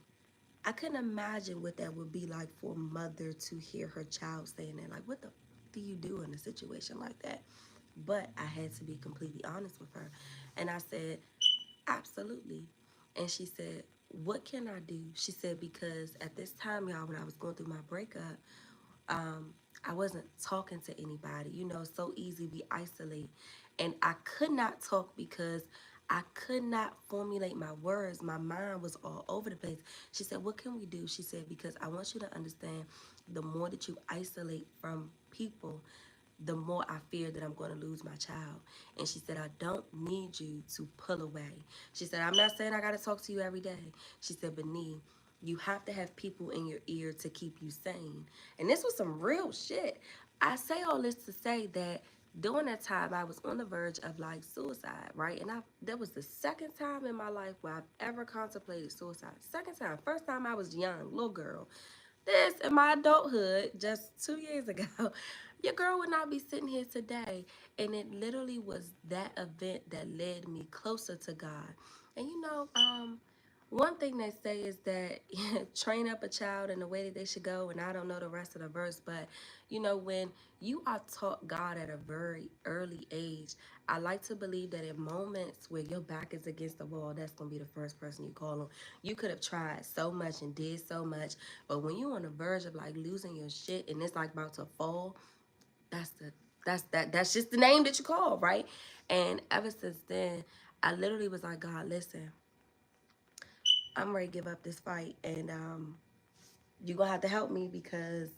I couldn't imagine what that would be like for a mother to hear her child saying that. Like, what the do you do in a situation like that? But I had to be completely honest with her. And I said, absolutely. And she said, what can I do? She said, because at this time, y'all, when I was going through my breakup, um, I wasn't talking to anybody. You know, so easy we isolate. And I could not talk because I could not formulate my words. My mind was all over the place. She said, what can we do? She said, because I want you to understand the more that you isolate from people, the more I fear that I'm going to lose my child. And she said, I don't need you to pull away. She said, I'm not saying I got to talk to you every day. She said, but Nee, you have to have people in your ear to keep you sane. And this was some real shit. I say all this to say that during that time, I was on the verge of like suicide, right? And that was the second time in my life where I've ever contemplated suicide. Second time. First time I was young, little girl. This in my adulthood, just 2 years ago, your girl would not be sitting here today. And it literally was that event that led me closer to God. And you know, One thing they say is that train up a child in the way that they should go, and I don't know the rest of the verse, but you know, when you are taught God at a very early age, I like to believe that in moments where your back is against the wall, that's gonna be the first person you call on. You could have tried so much and did so much, but when you're on the verge of like losing your shit and it's like about to fall, that's the that's just the name that you call, right? And ever since then, I literally was like, God, listen, I'm ready to give up this fight, and you're gonna have to help me because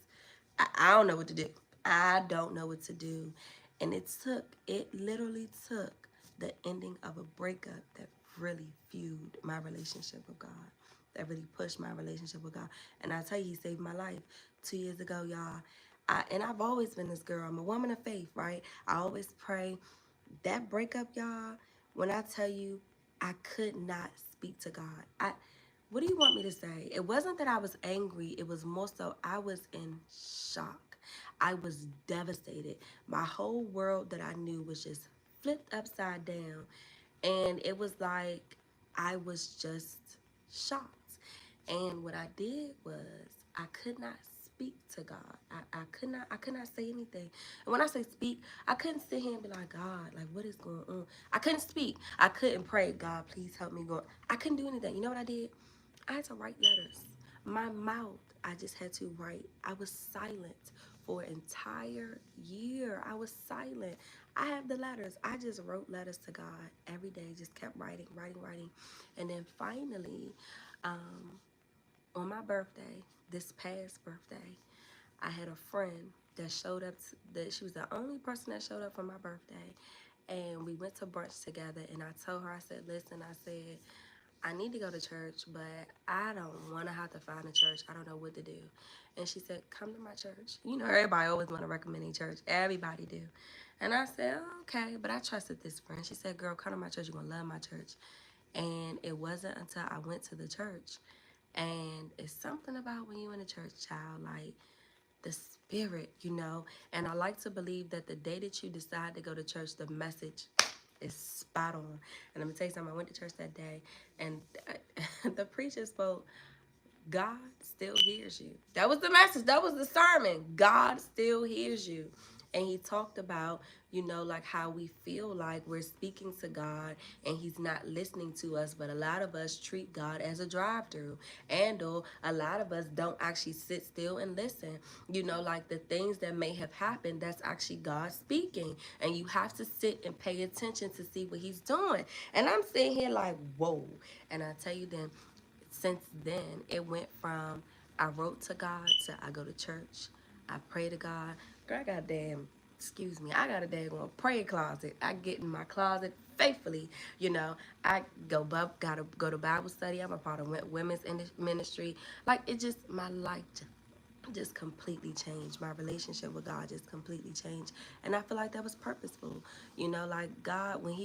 I don't know what to do. I don't know what to do. And it literally took the ending of a breakup that really fueled my relationship with God, that really pushed my relationship with God. And I tell you, he saved my life 2 years ago, y'all. And I've always been this girl. I'm a woman of faith, right? I always pray. That breakup, y'all, when I tell you, I could not speak to God. What do you want me to say? It wasn't that I was angry. It was more so I was in shock. I was devastated. My whole world that I knew was just flipped upside down. And it was like I was just shocked. And what I did was I could not speak to God. I could not say anything. And when I say speak, I couldn't sit here and be like, God, like what is going on? I couldn't speak. I couldn't pray, God, please help me go. I couldn't do anything. You know what I did? I had to write letters. My mouth, I just had to write. I was silent for an entire year. I was silent. I have the letters. I just wrote letters to God every day, just kept writing, writing, writing. And then finally, um, on my birthday, this past birthday, I had a friend that showed up, that she was the only person that showed up for my birthday. And we went to brunch together, and I told her, I said, listen, I said, I need to go to church, but I don't want to have to find a church. I don't know what to do. And she said, come to my church. You know, everybody always want to recommend a church. Everybody do. And I said, oh, okay. But I trusted this friend. She said, girl, come to my church. You're going to love my church. And it wasn't until I went to the church. And it's something about when you're in a church, child, like the spirit, you know. And I like to believe that the day that you decide to go to church, the message is spot on. And let me tell you something, I went to church that day, and the preacher spoke, God still hears you. That was the message. That was the sermon. God still hears you. And he talked about, you know, like how we feel like we're speaking to God and he's not listening to us. But a lot of us treat God as a drive-through. And or a lot of us don't actually sit still and listen. You know, like the things that may have happened, that's actually God speaking. And you have to sit and pay attention to see what he's doing. And I'm sitting here like, whoa. And I tell you then, since then, it went from I wrote to God to I go to church, I pray to God. Girl, I got a damn, excuse me, I got a daggone prayer closet. I get in my closet faithfully, you know. I gotta go to Bible study. I'm a part of women's ministry. Like, it just, my life just completely changed. My relationship with God just completely changed. And I feel like that was purposeful. You know, like God, when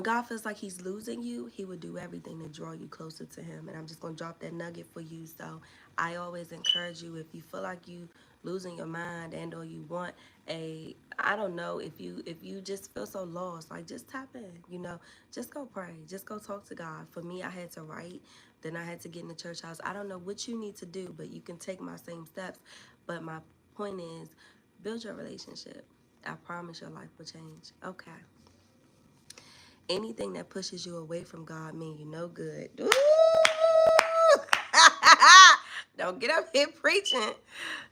God feels like he's losing you, he would do everything to draw you closer to him. And I'm just going to drop that nugget for you. So I always encourage you, if you feel like you losing your mind and or you want I don't know, if you just feel so lost, like just tap in, you know, just go pray, just go talk to God. For me, I had to write, then I had to get in the church house. I don't know what you need to do, but you can take my same steps. But my point is, build your relationship. I promise your life will change. Okay. Anything that pushes you away from God mean you no good. Ooh! Don't get up here preaching.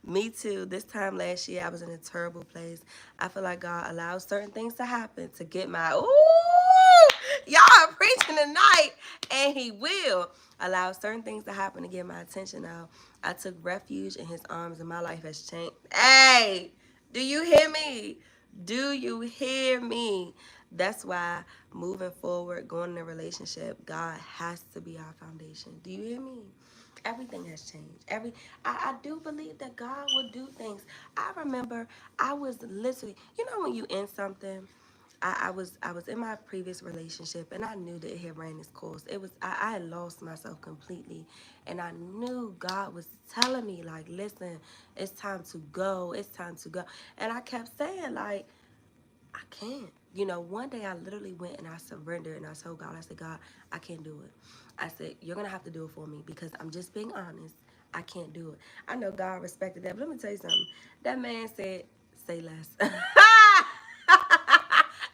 Me too. This time last year, I was in a terrible place. I feel like God allows certain things to happen to get my, ooh, y'all are preaching tonight. And he will allow certain things to happen to get my attention now. I took refuge in his arms and my life has changed. Hey, do you hear me? Do you hear me? That's why moving forward, going in a relationship, God has to be our foundation. Do you hear me? Everything has changed. I do believe that God will do things. I remember I was literally, you know, when you in something, I was in my previous relationship and I knew that it had ran its course. I had lost myself completely, and I knew God was telling me like, listen, it's time to go. It's time to go. And I kept saying like, I can't. You know, one day I literally went and I surrendered and I told God, I said, God, I can't do it. I said, you're going to have to do it for me because I'm just being honest. I can't do it. I know God respected that, but let me tell you something. That man said, say less. And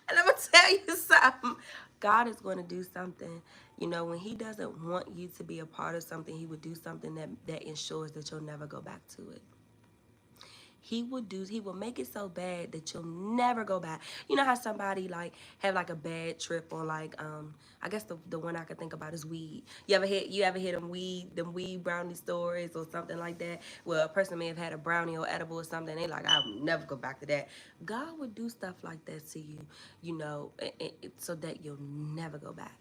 I'm going to tell you something. God is going to do something. You know, when he doesn't want you to be a part of something, he would do something that ensures that you'll never go back to it. He will make it so bad that you'll never go back. You know how somebody like have like a bad trip on like I guess the one I could think about is weed. You ever hear them weed brownie stories or something like that? Well, a person may have had a brownie or edible or something, they like, I'll never go back to that. God would do stuff like that to you, you know, so that you'll never go back.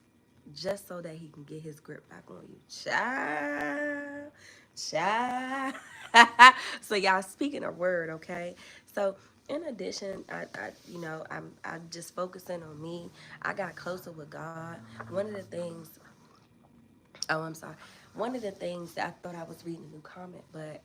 Just so that he can get his grip back on you. Child. Child. So y'all, speaking of word, okay? So in addition, I'm just focusing on me. I got closer with God. One of the things, oh, I'm sorry. One of the things that I thought I was reading a new comment, but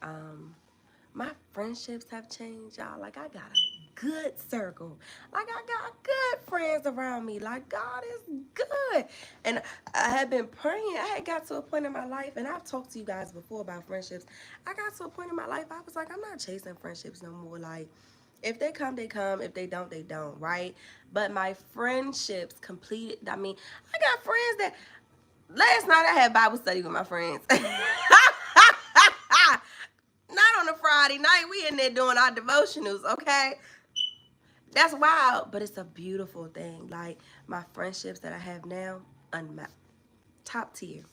my friendships have changed, y'all. Like, I got a good circle. Like, I got good friends around me. Like, God is good. And I had been praying. I had got to a point in my life, and I've talked to you guys before about friendships. I got to a point in my life, I was like, I'm not chasing friendships no more. Like, if they come, they come. If they don't, they don't, right? But my friendships completed. I mean, I got friends that last night I had Bible study with my friends. Not on a Friday night. We in there doing our devotionals, okay? That's wild, but it's a beautiful thing. Like, my friendships that I have now, unmatched, top tier.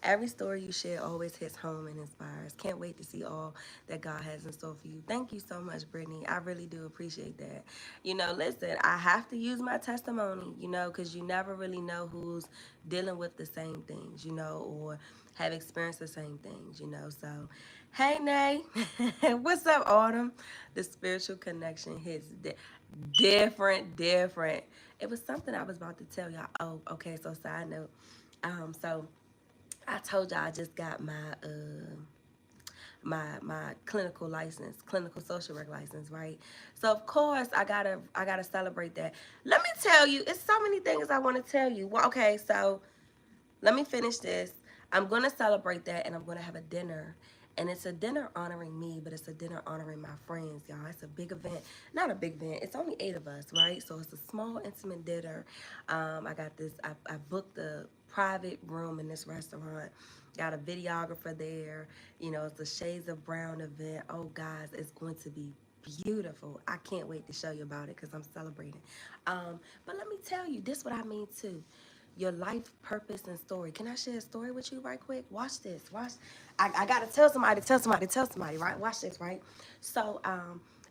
Every story you share always hits home and inspires. Can't wait to see all that God has in store for you. Thank you so much, Brittany. I really do appreciate that. You know, listen, I have to use my testimony, you know, because you never really know who's dealing with the same things, you know, or have experienced the same things, you know. So, hey, Nay. What's up, Autumn? The spiritual connection hits different. It was something I was about to tell y'all. Oh, okay, so side note. So I told y'all I just got my clinical license, clinical social work license, right? So of course I gotta celebrate that. Let me tell you, it's so many things I want to tell you. Well, okay, so let me finish this. I'm gonna celebrate that, and I'm gonna have a dinner. And it's a dinner honoring me, but it's a dinner honoring my friends, y'all. It's a big event. Not a big event. It's only 8 of us, right? So it's a small, intimate dinner. I got this. I booked a private room in this restaurant. Got a videographer there. You know, it's a Shades of Brown event. Oh, guys, it's going to be beautiful. I can't wait to show you about it because I'm celebrating. But let me tell you, this what I mean too. Your life purpose and story. Can I share a story with you right quick? Watch this. Watch. I gotta tell somebody, right? Watch this, right? So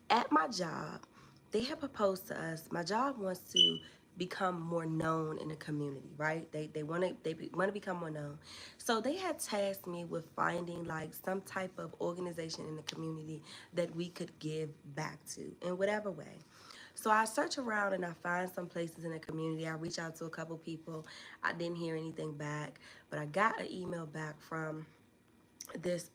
at my job, they have proposed to us. My job wants to become more known in the community, right? They want to become more known. So they had tasked me with finding like some type of organization in the community that we could give back to in whatever way. So I search around and I find some places in the community. I reach out to a couple people. I didn't hear anything back, but I got an email back from this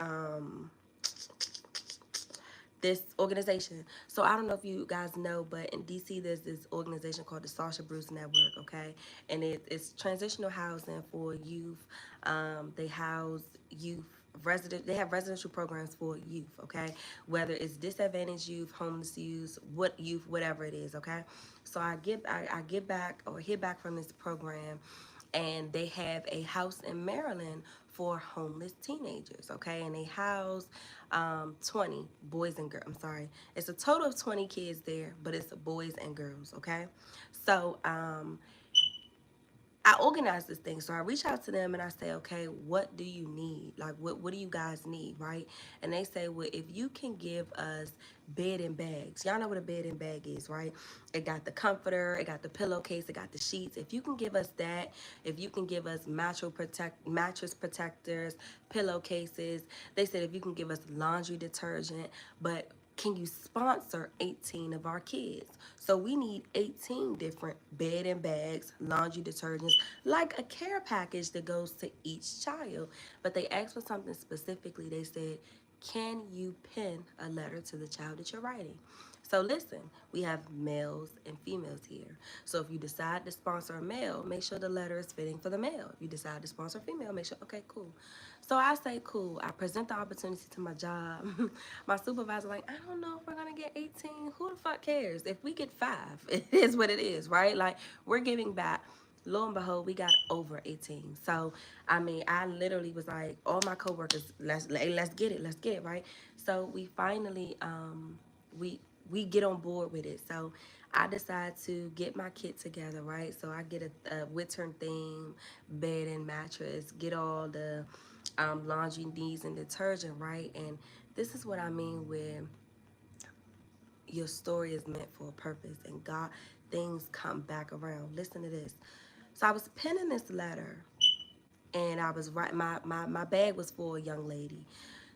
this organization. So I don't know if you guys know, but in DC there's this organization called the Sasha Bruce Network, okay? And it's transitional housing for youth. They house youth they have residential programs for youth, okay? Whether it's disadvantaged youth, homeless youth, whatever it is, okay? So I get back or hear back from this program, and they have a house in Maryland for homeless teenagers, okay? And they house 20 boys and girls. I'm sorry. It's a total of 20 kids there, but it's boys and girls, okay? So I organize this thing. So I reach out to them and I say, okay, what do you need? Like, what do you guys need, right? And they say, well, if you can give us bed and bags. Y'all know what a bed and bag is, right? It got the comforter, it got the pillowcase, it got the sheets. If you can give us that, if you can give us mattress protectors, pillowcases, they said if you can give us laundry detergent, but can you sponsor 18 of our kids? So we need 18 different bed and bags, laundry detergents, like a care package that goes to each child. But they asked for something specifically. They said, can you pen a letter to the child that you're writing? So listen, we have males and females here. So if you decide to sponsor a male, make sure the letter is fitting for the male. If you decide to sponsor a female, make sure, okay, cool. So I say, cool. I present the opportunity to my job. My supervisor like, I don't know if we're going to get 18. Who the fuck cares? If we get 5, it is what it is, right? Like, we're giving back. Lo and behold, we got over 18. So, I mean, I literally was like, all my coworkers, let's get it, right? So we finally, we we get on board with it. So I decide to get my kit together, right? So I get a winter theme, bed and mattress, get all the laundry needs and detergent, right? And this is what I mean with your story is meant for a purpose, and God, things come back around. Listen to this. So I was penning this letter, and I was right. My bag was for a young lady,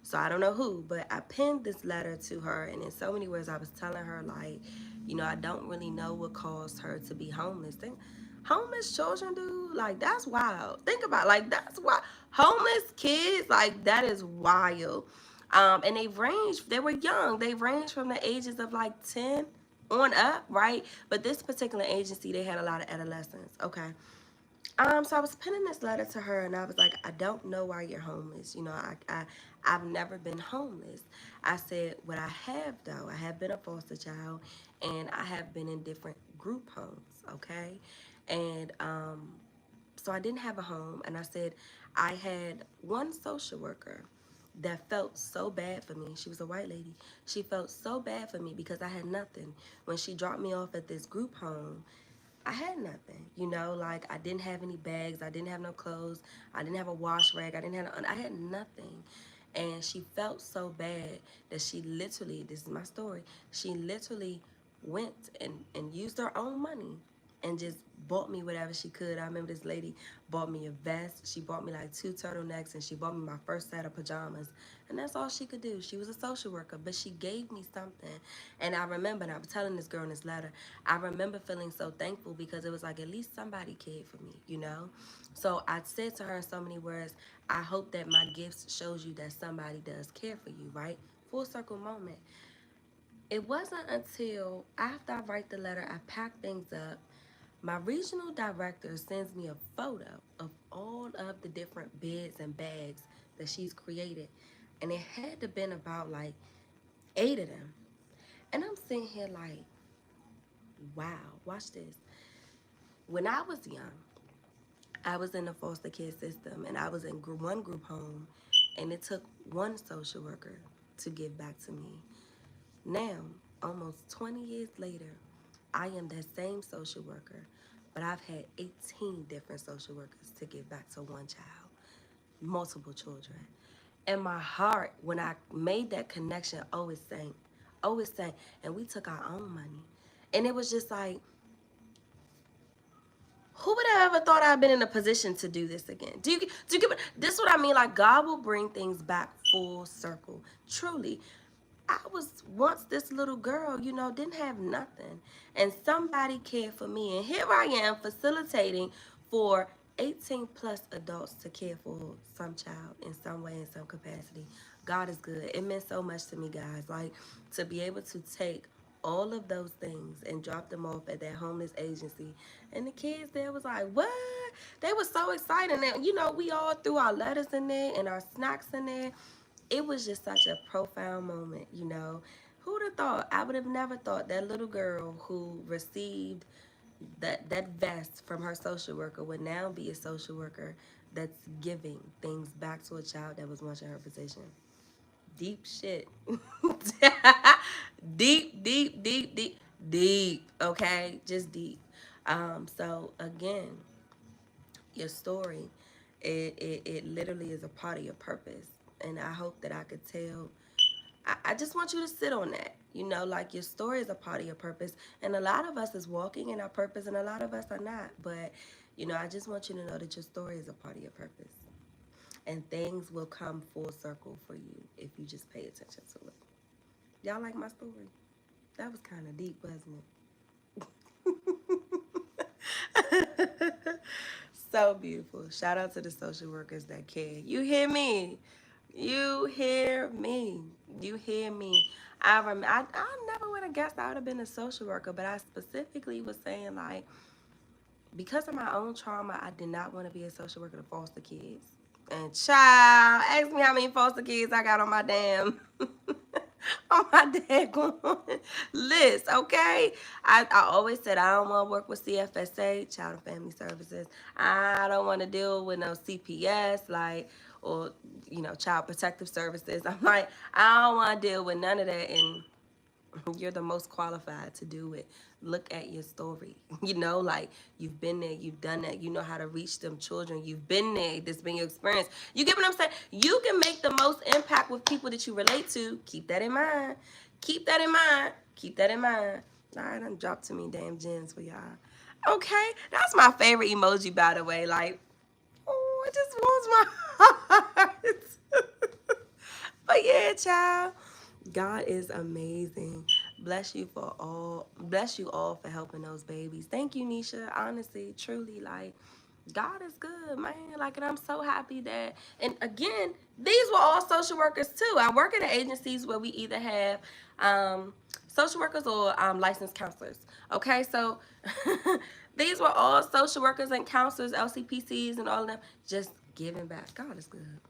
so I don't know who, but I penned this letter to her, and in so many words, I was telling her like, you know, I don't really know what caused her to be homeless. Think, homeless children, dude, like that's wild. Think about it, like that's why homeless kids, like that is wild. And they range. They were young. They range from the ages of like 10 on up, right? But this particular agency, they had a lot of adolescents. Okay. So I was penning this letter to her, and I was like, I don't know why you're homeless. You know, I've never been homeless. I said, what I have though, I have been a foster child, and I have been in different group homes. Okay, and so I didn't have a home, and I said I had one social worker that felt so bad for me. She was a white lady. She felt so bad for me because I had nothing. When she dropped me off at this group home, I had nothing, you know, like I didn't have any bags, I didn't have no clothes, I didn't have a wash rag, I had nothing. And she felt so bad that she literally, this is my story, she literally went and used her own money and just bought me whatever she could. I remember this lady bought me a vest. She bought me like 2 turtlenecks, and she bought me my first set of pajamas. And that's all she could do. She was a social worker, but she gave me something. And I remember, and I was telling this girl in this letter, I remember feeling so thankful because it was like at least somebody cared for me, you know? So I said to her in so many words, I hope that my gifts shows you that somebody does care for you, right? Full circle moment. It wasn't until after I write the letter, I pack things up, my regional director sends me a photo of all of the different beds and bags that she's created. And it had to been about like 8 of them. And I'm sitting here like, wow, watch this. When I was young, I was in the foster care system, and I was in one group home, and it took one social worker to give back to me. Now, almost 20 years later, I am that same social worker, but I've had 18 different social workers to give back to one child, multiple children. And my heart, when I made that connection, always sank, and we took our own money. And it was just like, who would have ever thought I'd been in a position to do this again? Do you get this? Is what I mean? Like God will bring things back full circle. Truly, I was once this little girl, you know, didn't have nothing, and somebody cared for me, and here I am facilitating for 18 plus adults to care for some child in some way, in some capacity. God is good. It meant so much to me, guys. Like to be able to take all of those things and drop them off at that homeless agency, and the kids there was like, what? They were so excited, and you know, we all threw our letters in there and our snacks in there. It was just such a profound moment, you know. Who'd have thought? I would have never thought that little girl who received that vest from her social worker would now be a social worker that's giving things back to a child that was once in her position. Deep shit. Deep. Okay, just deep. So again, your story, it literally is a part of your purpose, and I hope that I could tell. I just want you to sit on that. You know, like your story is a part of your purpose. And a lot of us is walking in our purpose, and a lot of us are not. But, you know, I just want you to know that your story is a part of your purpose. And things will come full circle for you if you just pay attention to it. Y'all like my story? That was kind of deep, wasn't it? So beautiful. Shout out to the social workers that care. You hear me? You hear me? You hear me? I never would have guess I would have been a social worker, but I specifically was saying, like, because of my own trauma, I did not want to be a social worker to foster kids. And child, ask me how many foster kids I got on my damn on my daggone list, okay? I always said I don't want to work with CFSA, Child and Family Services. I don't want to deal with no CPS, like, or, Child Protective Services. I'm like, I don't want to deal with none of that. And you're the most qualified to do it. Look at your story. Like, you've been there, you've done that. You know how to reach them children. You've been there. This has been your experience. You get what I'm saying? You can make the most impact with people that you relate to. Keep that in mind. Keep that in mind. Keep that in mind. All right, I'm dropped too many damn gems for y'all. Okay, that's my favorite emoji, by the way. Like, oh, it just warms my heart. But yeah, child. God is amazing. Bless you all for helping those babies. Thank you, Nisha. Honestly, truly, like, God is good, man. Like, and I'm so happy that, and again, these were all social workers too. I work in agencies where we either have social workers or licensed counselors. Okay, so these were all social workers and counselors, LCPCs, and all of them, just giving back. God is good.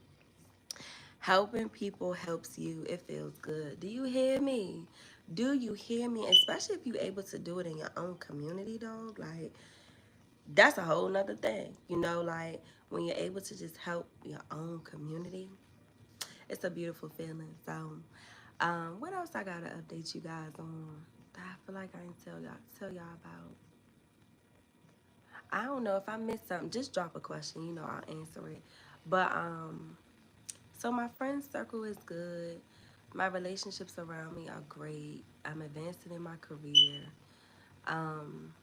Helping people helps you. It feels good. Do you hear me? Do you hear me? Especially if you're able to do it in your own community, dog. Like, that's a whole nother thing. Like, when you're able to just help your own community, it's a beautiful feeling. So, what else I gotta update you guys on that I feel like I ain't tell y'all about? I don't know if I missed something. Just drop a question. I'll answer it. But so my friend circle is good. My relationships around me are great. I'm advancing in my career. Um,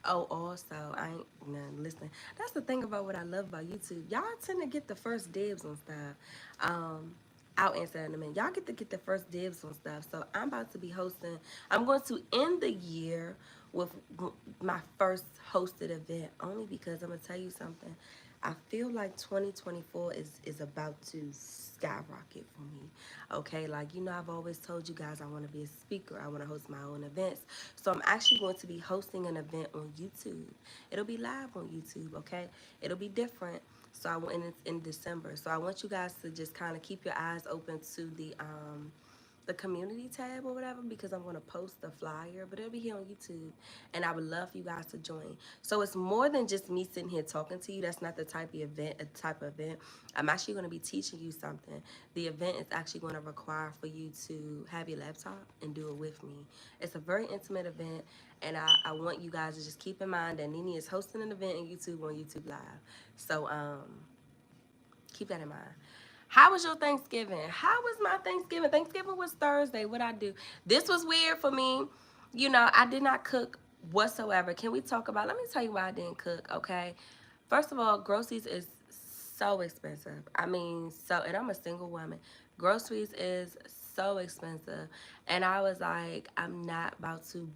oh, also, I ain't, nah, listen, that's the thing about what I love about YouTube. Y'all tend to get the first dibs on stuff. Um, I'll answer that in a minute. Y'all get the first dibs on stuff. So I'm about to be hosting. I'm going to end the year with my first hosted event, only because I'm gonna tell you something. I feel like 2024 is about to skyrocket for me. Okay, like, I've always told you guys I want to be a speaker. I want to host my own events. So I'm actually going to be hosting an event on YouTube. It'll be live on YouTube. Okay, it'll be different. So and it's in December. So I want you guys to just kind of keep your eyes open to the community tab or whatever, because I'm going to post the flyer, but it'll be here on YouTube, and I would love for you guys to join. So it's more than just me sitting here talking to you. That's not the type of event. I'm actually going to be teaching you something. The event is actually going to require for you to have your laptop and do it with me. It's a very intimate event, and I want you guys to just keep in mind that Nene is hosting an event in YouTube on YouTube Live. So keep that in mind. How was your Thanksgiving? How was my Thanksgiving? Thanksgiving was Thursday. What I do? This was weird for me. I did not cook whatsoever. Can we talk about, let me tell you why I didn't cook, okay? First of all, groceries is so expensive. I mean, and I'm a single woman. Groceries is so expensive. And I was like, I'm not about to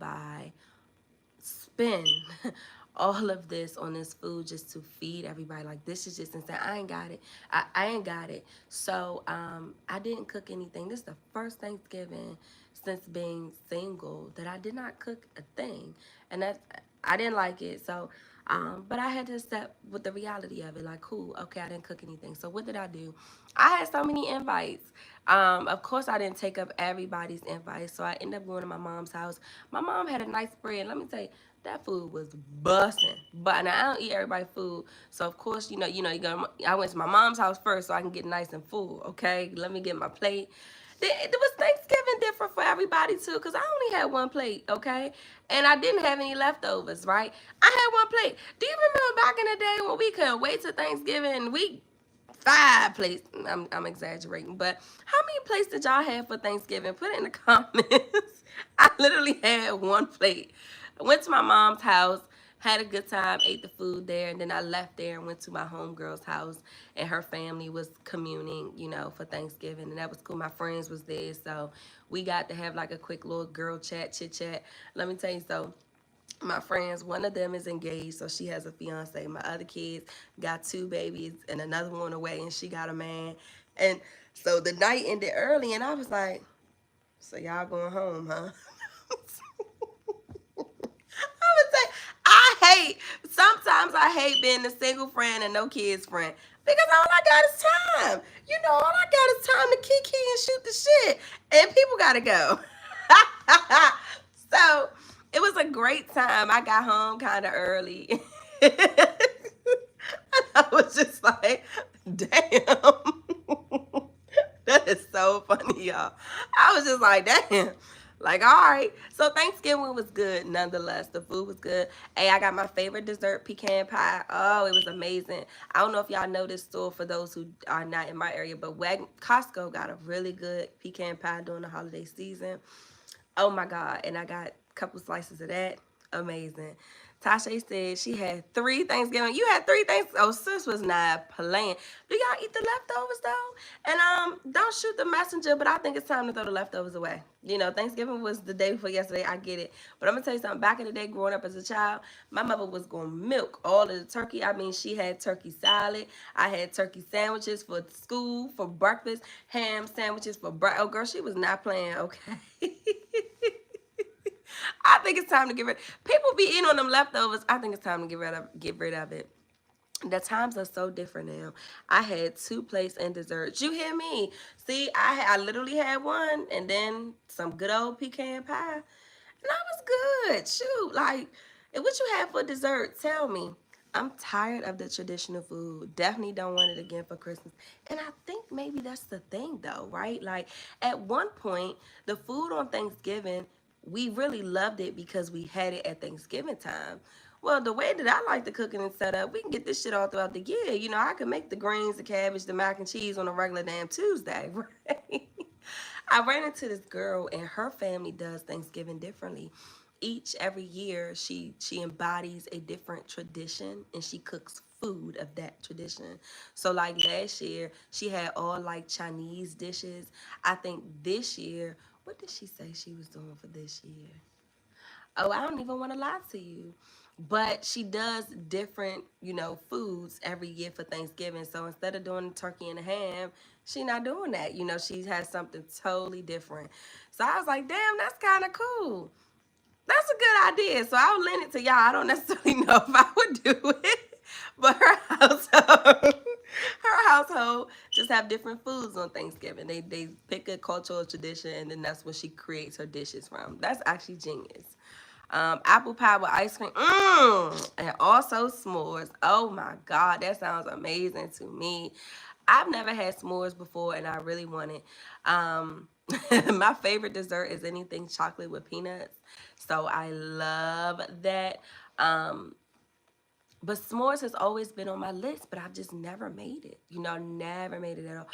spend all of this on this food just to feed everybody. Like, this is just insane. I ain't got it. I ain't got it. So I didn't cook anything. This is the first Thanksgiving since being single that I did not cook a thing, and I didn't like it. So but I had to accept with the reality of it. Like, cool, okay, I didn't cook anything. So what did I do? I had so many invites. Of course, I didn't take up everybody's invites, so I ended up going to my mom's house. My mom had a nice spread. Let me tell you, that food was busting. But now I don't eat everybody's food, so of course, I went to my mom's house first so I can get nice and full. Okay, let me get my plate. It was Thanksgiving different for everybody too, because I only had one plate, okay? And I didn't have any leftovers, right? I had one plate. Do you remember back in the day when we couldn't wait till Thanksgiving and we 5 plates? I'm exaggerating, but how many plates did y'all have for Thanksgiving? Put it in the comments. I literally had one plate. I went to my mom's house, had a good time, ate the food there, and then I left there and went to my homegirl's house, and her family was communing, for Thanksgiving, and that was cool. My friends was there, so we got to have like a quick little girl chat, chit chat. Let me tell you, so my friends, one of them is engaged, so she has a fiance. My other kids got 2 babies and another one away, and she got a man. And so the night ended early, and I was like, so y'all going home, huh? I hate being the single friend and no kids friend. Because all I got is time. You know, all I got is time to kiki and shoot the shit. And people gotta go. So it was a great time. I got home kind of early. I was just like, damn. That is so funny, y'all. I was just like, damn. Like, all right. So Thanksgiving was good nonetheless. The food was good. Hey, I got my favorite dessert, pecan pie. Oh, it was amazing. I don't know if y'all know this store for those who are not in my area, but Costco got a really good pecan pie during the holiday season. Oh my God. And I got a couple slices of that. Amazing. Tasha said she had 3 Thanksgiving. You had 3 things. Oh, sis was not playing. Do y'all eat the leftovers though? And don't shoot the messenger, but I think it's time to throw the leftovers away. You know, Thanksgiving was the day before yesterday. I get it. But I'm gonna tell you something. Back in the day, growing up as a child, my mother was gonna milk all of the turkey. I mean, she had turkey salad. I had turkey sandwiches for school, for breakfast, ham sandwiches for breakfast. Oh girl, she was not playing, okay? I think it's time to get rid. People be eating on them leftovers. I think it's time to get rid of it. The times are so different now. I had 2 plates and desserts. You hear me? See, I literally had one and then some good old pecan pie. And that was good. Shoot, like, and what you had for dessert? Tell me. I'm tired of the traditional food. Definitely don't want it again for Christmas. And I think maybe that's the thing, though, right? Like, at one point, the food on Thanksgiving, we really loved it because we had it at Thanksgiving time. Well, the way that I like to cook it and set up, we can get this shit all throughout the year. You know, I can make the greens, the cabbage, the mac and cheese on a regular damn Tuesday, right? I ran into this girl and her family does Thanksgiving differently. Every year she embodies a different tradition and she cooks food of that tradition. So like last year she had all like Chinese dishes. I think this year, what did she say she was doing for this year? Oh, I don't even want to lie to you. But she does different, foods every year for Thanksgiving. So instead of doing the turkey and the ham, she not doing that. You know, she has something totally different. So I was like, damn, that's kind of cool. That's a good idea. So I'll lend it to y'all. I don't necessarily know if I would do it. But her household just have different foods on Thanksgiving. They pick a cultural tradition and then that's what she creates her dishes from. That's actually genius. Apple pie with ice cream, and also s'mores. Oh my God, that sounds amazing to me. I've never had s'mores before, and I really want it. My favorite dessert is anything chocolate with peanuts, so I love that. Um, but s'mores has always been on my list, but I've just never made it. Never made it at all.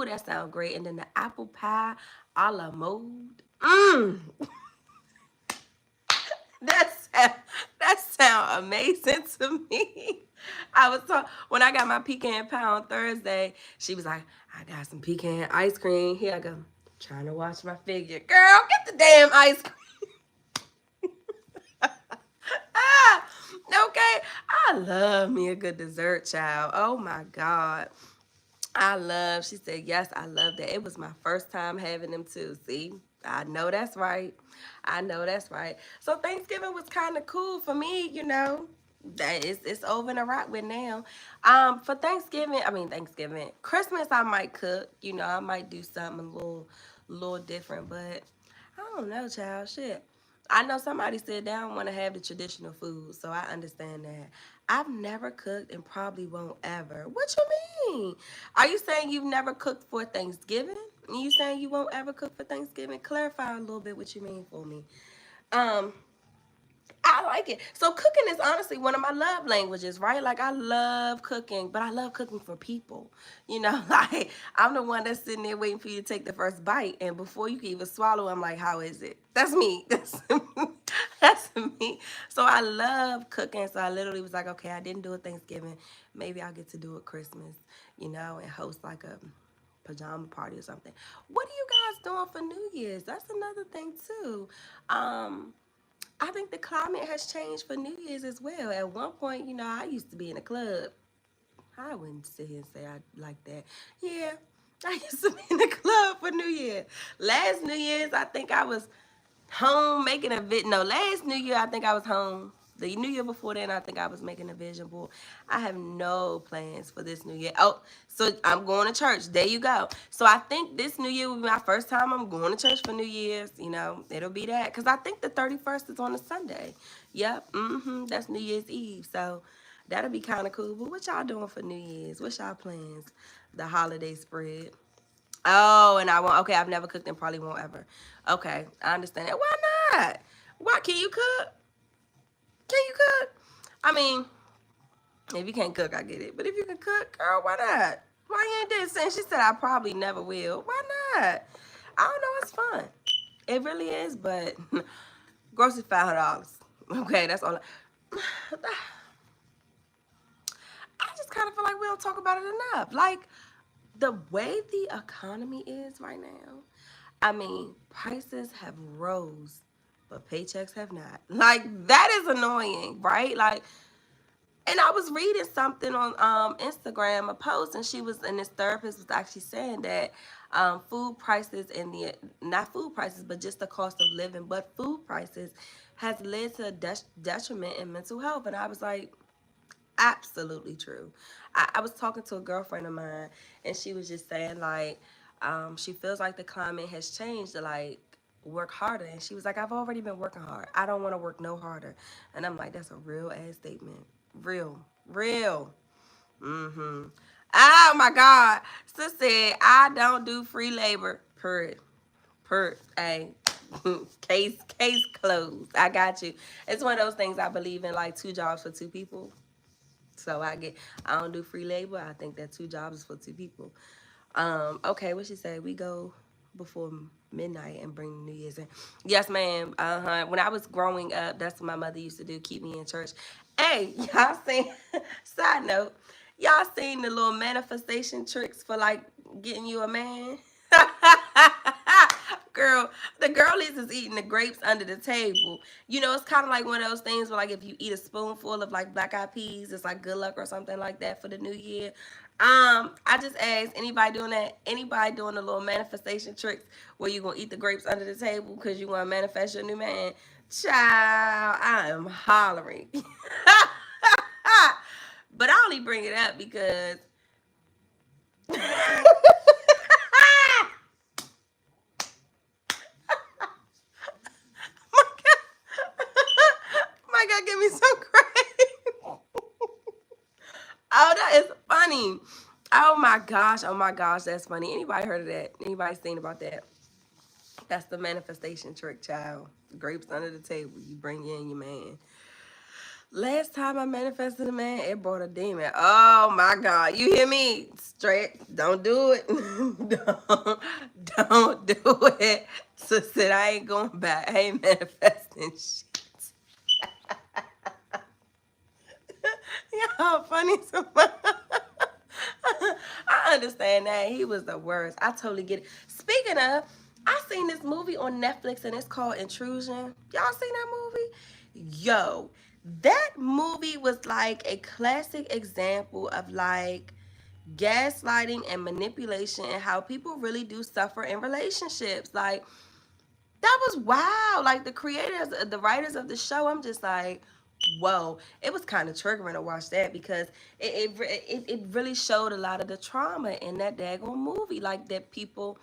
Ooh, that sounds great. And then the apple pie a la mode. That sound, that sound amazing to me. I was talking when I got my pecan pie on Thursday. She was like, "I got some pecan ice cream. Here I go, trying to watch my figure. Girl, get the damn ice cream." Ah, okay. I love me a good dessert, child. Oh my God. She said, yes, I love that. It was my first time having them too. See, I know that's right. I know that's right. So Thanksgiving was kind of cool for me. That it's over and a wrap with now. For Thanksgiving, Christmas I might cook. I might do something a little different, but I don't know, child. Shit. I know somebody said they don't want to have the traditional food, so I understand that. I've never cooked and probably won't ever. What you mean? Are you saying you've never cooked for Thanksgiving? You saying you won't ever cook for Thanksgiving? Clarify a little bit what you mean for me. Um, I like it. So cooking is honestly one of my love languages, right? Like I love cooking, but I love cooking for people. Like I'm the one that's sitting there waiting for you to take the first bite, and before you can even swallow, I'm like, "How is it?" That's me. That's me. So I love cooking. So I literally was like, "Okay, I didn't do it Thanksgiving. Maybe I'll get to do it Christmas, and host like a pajama party or something." What are you guys doing for New Year's? That's another thing too. Um, I think the climate has changed for New Year's as well. At one point, I used to be in a club. I wouldn't sit here and say I like that. Yeah, I used to be in a club for New Year. Last New Year's, I think I was home making a video. No, last New Year, I think I was home. The new year before then, I think I was making a vision board. I have no plans for this new year. Oh, so I'm going to church. There you go. So I think this new year will be my first time I'm going to church for New Year's. You know, it'll be that. Because I think the 31st is on a Sunday. Yep. That's New Year's Eve. So that'll be kind of cool. But what y'all doing for New Year's? What's y'all plans? The holiday spread. Oh, and I won't. Okay, I've never cooked and probably won't ever. Okay, I understand that. Why not? Why can you cook? Can you cook? I mean, if you can't cook, I get it. But if you can cook, girl, why not? Why you ain't did since she said I probably never will? Why not? I don't know. It's fun. It really is. But grocery $500. Okay, that's all. I just kind of feel like we don't talk about it enough. Like the way the economy is right now. I mean, prices have rose, but paychecks have not. Like that is annoying, right? Like, and I was reading something on Instagram, a post, and this therapist was actually saying that food prices and the not food prices, but just the cost of living, but food prices has led to a detriment in mental health. And I was like, absolutely true. I was talking to a girlfriend of mine, and she was just saying like, she feels like the climate has changed to like work harder, and she was like, I've already been working hard. I don't want to work no harder. And I'm like, that's a real ass statement. Real, real. Oh my God. Sis said I don't do free labor. Hey. Case closed. I got you. It's one of those things I believe in, like 2 jobs for 2 people. So I don't do free labor. I think that 2 jobs is for 2 people. Okay, what she said? We go before midnight and bring New Year's in. Yes, ma'am. When I was growing up, that's what my mother used to do, keep me in church. Hey, y'all seen, side note, y'all seen the little manifestation tricks for like getting you a man? Girl, the girlies is eating the grapes under the table. You know, it's kind of like one of those things where, like, if you eat a spoonful of like black eyed peas, it's like good luck or something like that for the new year. I just asked anybody doing that. Anybody doing the little manifestation tricks where you gonna eat the grapes under the table because you want to manifest your new man? Child, I am hollering. But I only bring it up because my God, my God, give me some credit. Oh, that is funny. Oh my gosh, that's funny. Anybody heard of that? Anybody seen about that? That's the manifestation trick, child. Grapes under the table. You bring in your man. Last time I manifested a man, it brought a demon. Oh my God. You hear me? Straight. Don't do it. don't do it. So said I ain't going back. I ain't manifesting shit. Y'all funny so much. I understand that. He was the worst. I totally get it. Speaking of, I seen this movie on Netflix and it's called Intrusion. Y'all seen that movie? Yo, that movie was like a classic example of like gaslighting and manipulation and how people really do suffer in relationships. Like, that was wow. Like the creators, the writers of the show, I'm just like, whoa. It was kind of triggering to watch that because it really showed a lot of the trauma in that daggone movie. Like that people,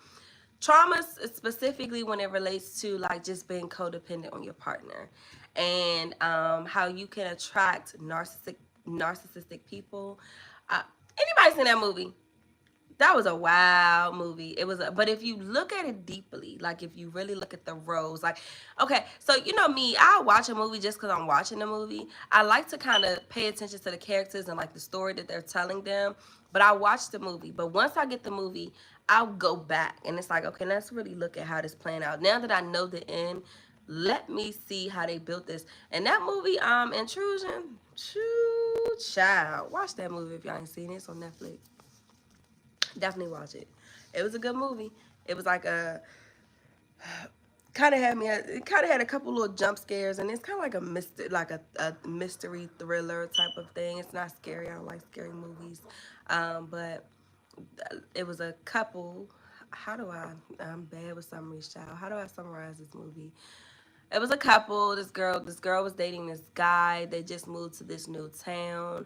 trauma specifically when it relates to like just being codependent on your partner, and how you can attract narcissistic people. Uh, Anybody seen that movie? That was a wild movie. But if you look at it deeply, like if you really look at the roles, like, okay, so you know me, I watch a movie just because I'm watching the movie. I like to kind of pay attention to the characters and like the story that they're telling them. But I watch the movie. But once I get the movie, I'll go back and it's like, okay, let's really look at how this playing out. Now that I know the end, let me see how they built this. And that movie, Intrusion, choo child. Watch that movie if y'all ain't seen it. It's on Netflix. Definitely watch it. It was a good movie. It was like a kind of had me. It kind of had a couple little jump scares, and it's kind of like a mystery thriller type of thing. It's not scary. I don't like scary movies, but it was a couple. How do I? I'm bad with summaries, child. How do I summarize this movie? It was a couple. This girl was dating this guy. They just moved to this new town.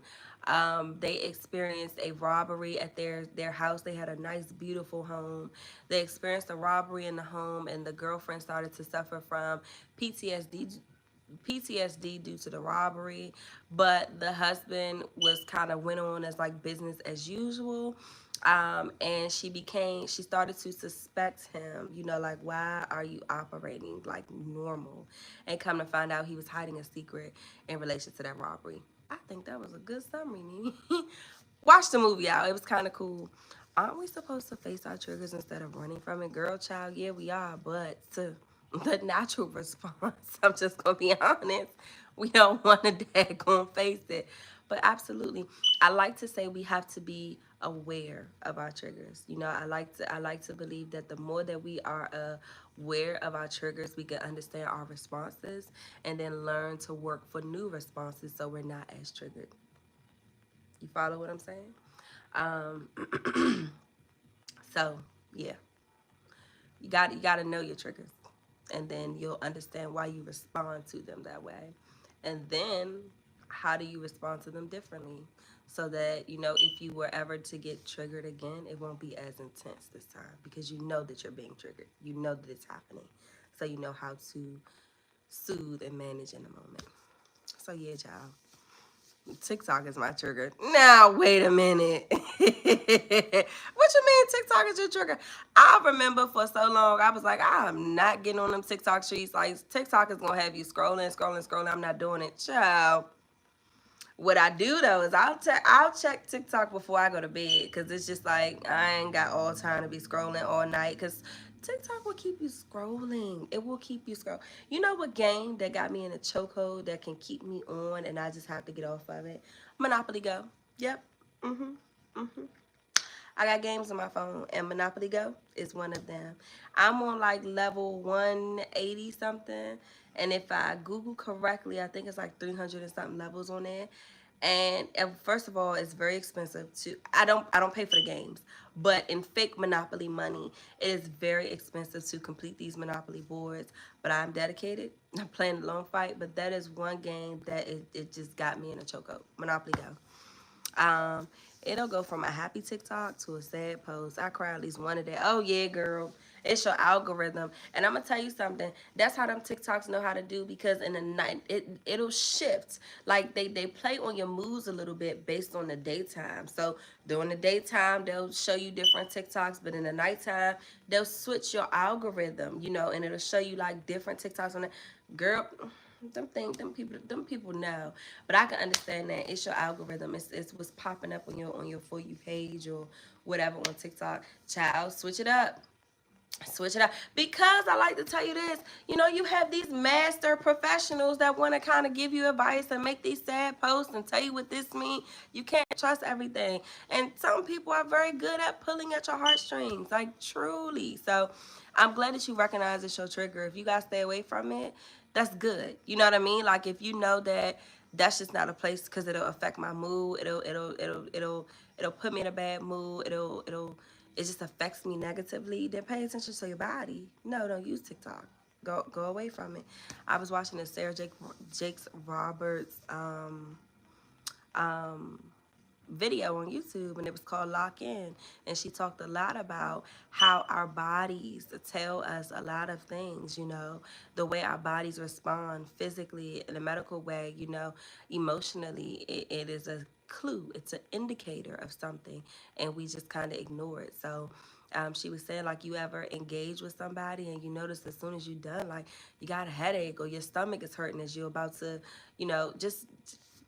They experienced a robbery at their house. They had a nice, beautiful home. They experienced a robbery in the home, and the girlfriend started to suffer from PTSD PTSD due to the robbery, but the husband was kind of went on as like business as usual. And she started to suspect him, like, why are you operating like normal? And come to find out he was hiding a secret in relation to that robbery. I think that was a good summary, Nene. Watch the movie out. It was kind of cool. Aren't we supposed to face our triggers instead of running from it? Girl, child, yeah, we are. But the natural response, I'm just going to be honest, we don't want to daggone face it. But absolutely, I like to say we have to be aware of our triggers. I like to believe that the more that we are aware of our triggers, we can understand our responses and then learn to work for new responses so we're not as triggered. You follow what I'm saying? Um, so yeah, you got to know your triggers, and then you'll understand why you respond to them that way, and then how do you respond to them differently, so that if you were ever to get triggered again, it won't be as intense this time because you know that you're being triggered. You know that it's happening, so you know how to soothe and manage in the moment. So yeah, y'all. TikTok is my trigger. Now, wait a minute. What you mean TikTok is your trigger? I remember for so long, I was like, I'm not getting on them TikTok streets. Like, TikTok is going to have you scrolling, scrolling, scrolling. I'm not doing it. Child. What I do though is I'll check TikTok before I go to bed because it's just like I ain't got all time to be scrolling all night because TikTok will keep you scrolling. It will keep you scrolling. You know what game that got me in a chokehold that can keep me on and I just have to get off of it? Monopoly Go. Yep. Mhm. Mhm. I got games on my phone, and Monopoly Go is one of them. I'm on like level 180 something, and if I Google correctly, I think it's like 300 and something levels on there. And first of all, it's very expensive to. I don't pay for the games, but in fake Monopoly money, it is very expensive to complete these Monopoly boards. But I'm dedicated. I'm playing the long fight, but that is one game that it just got me in a chokehold. Monopoly Go. Um, it'll go from a happy TikTok to a sad post. I cry at least one a day. Oh yeah, girl. It's your algorithm. And I'm gonna tell you something. That's how them TikToks know how to do because in the night it'll shift. Like they play on your moods a little bit based on the daytime. So during the daytime they'll show you different TikToks, but in the nighttime they'll switch your algorithm, and it'll show you like different TikToks on it. Girl, them people know, but I can understand that it's your algorithm. It's what's popping up on your for you page or whatever on TikTok. Child, switch it up. Switch it up. Because I like to tell you this, you have these master professionals that want to kind of give you advice and make these sad posts and tell you what this means. You can't trust everything. And some people are very good at pulling at your heartstrings, like truly. So I'm glad that you recognize it's your trigger. If you guys stay away from it, that's good. You know what I mean? Like if you know that that's just not a place because it'll affect my mood. It'll put me in a bad mood. It just affects me negatively, then pay attention to your body. No, don't use TikTok. Go away from it. I was watching the Jakes Roberts um, video on YouTube, and it was called Lock In. And she talked a lot about how our bodies tell us a lot of things, the way our bodies respond physically in a medical way, emotionally. It is a clue, it's an indicator of something, and we just kind of ignore it. So she was saying, like, you ever engage with somebody and you notice as soon as you're done, like, you got a headache or your stomach is hurting as you're about to,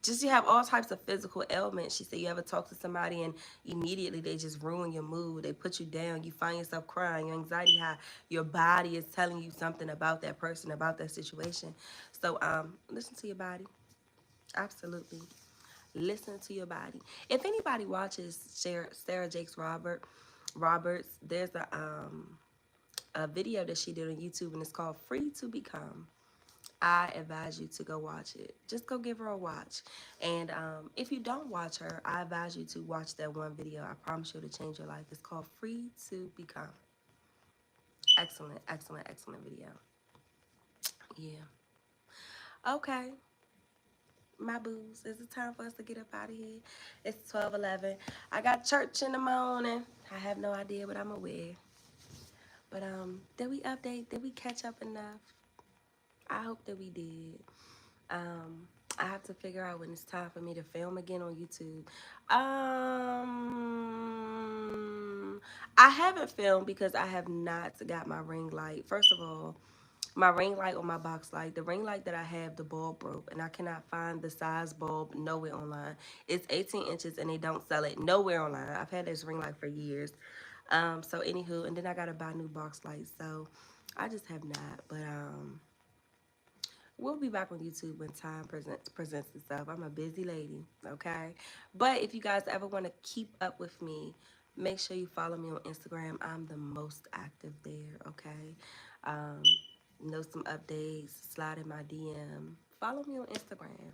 just you have all types of physical ailments. She said you ever talk to somebody and immediately they just ruin your mood. They put you down. You find yourself crying. Your anxiety high. Your body is telling you something about that person, about that situation. So listen to your body. Absolutely. Listen to your body. If anybody watches Sarah Jakes Roberts, there's a video that she did on YouTube and it's called Free to Become. I advise you to go watch it. Just go give her a watch. And if you don't watch her, I advise you to watch that one video. I promise you to change your life. It's called Free to Become. Excellent, excellent, excellent video. Yeah. Okay. My booze. Is it time for us to get up out of here? It's 12:11. I got church in the morning. I have no idea what I'm gonna wear. But did we update? Did we catch up enough? I hope that we did. Um, I have to figure out when it's time for me to film again on YouTube. I haven't filmed because I have not got my ring light. First of all, my ring light or my box light, the ring light that I have, the bulb broke, and I cannot find the size bulb nowhere online. It's 18 inches, and they don't sell it nowhere online. I've had this ring light for years. So anywho, and then I gotta buy new box lights. So I just have not, but we'll be back on YouTube when time presents itself. I'm a busy lady, okay? But if you guys ever want to keep up with me, make sure you follow me on Instagram. I'm the most active there, okay? Um, know some updates, slide in my DM. Follow me on Instagram.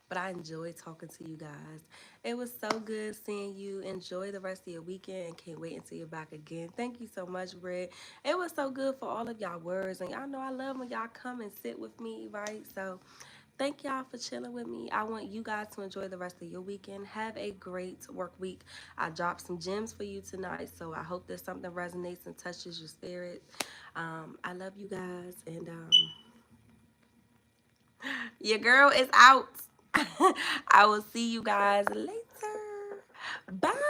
But I enjoyed talking to you guys. It was so good seeing you. Enjoy the rest of your weekend. Can't wait until you're back again. Thank you so much, Britt. It was so good for all of y'all words. And y'all know I love when y'all come and sit with me, right? So thank y'all for chilling with me. I want you guys to enjoy the rest of your weekend. Have a great work week. I dropped some gems for you tonight. So I hope that something resonates and touches your spirit. I love you guys. And your girl is out. I will see you guys later. Bye.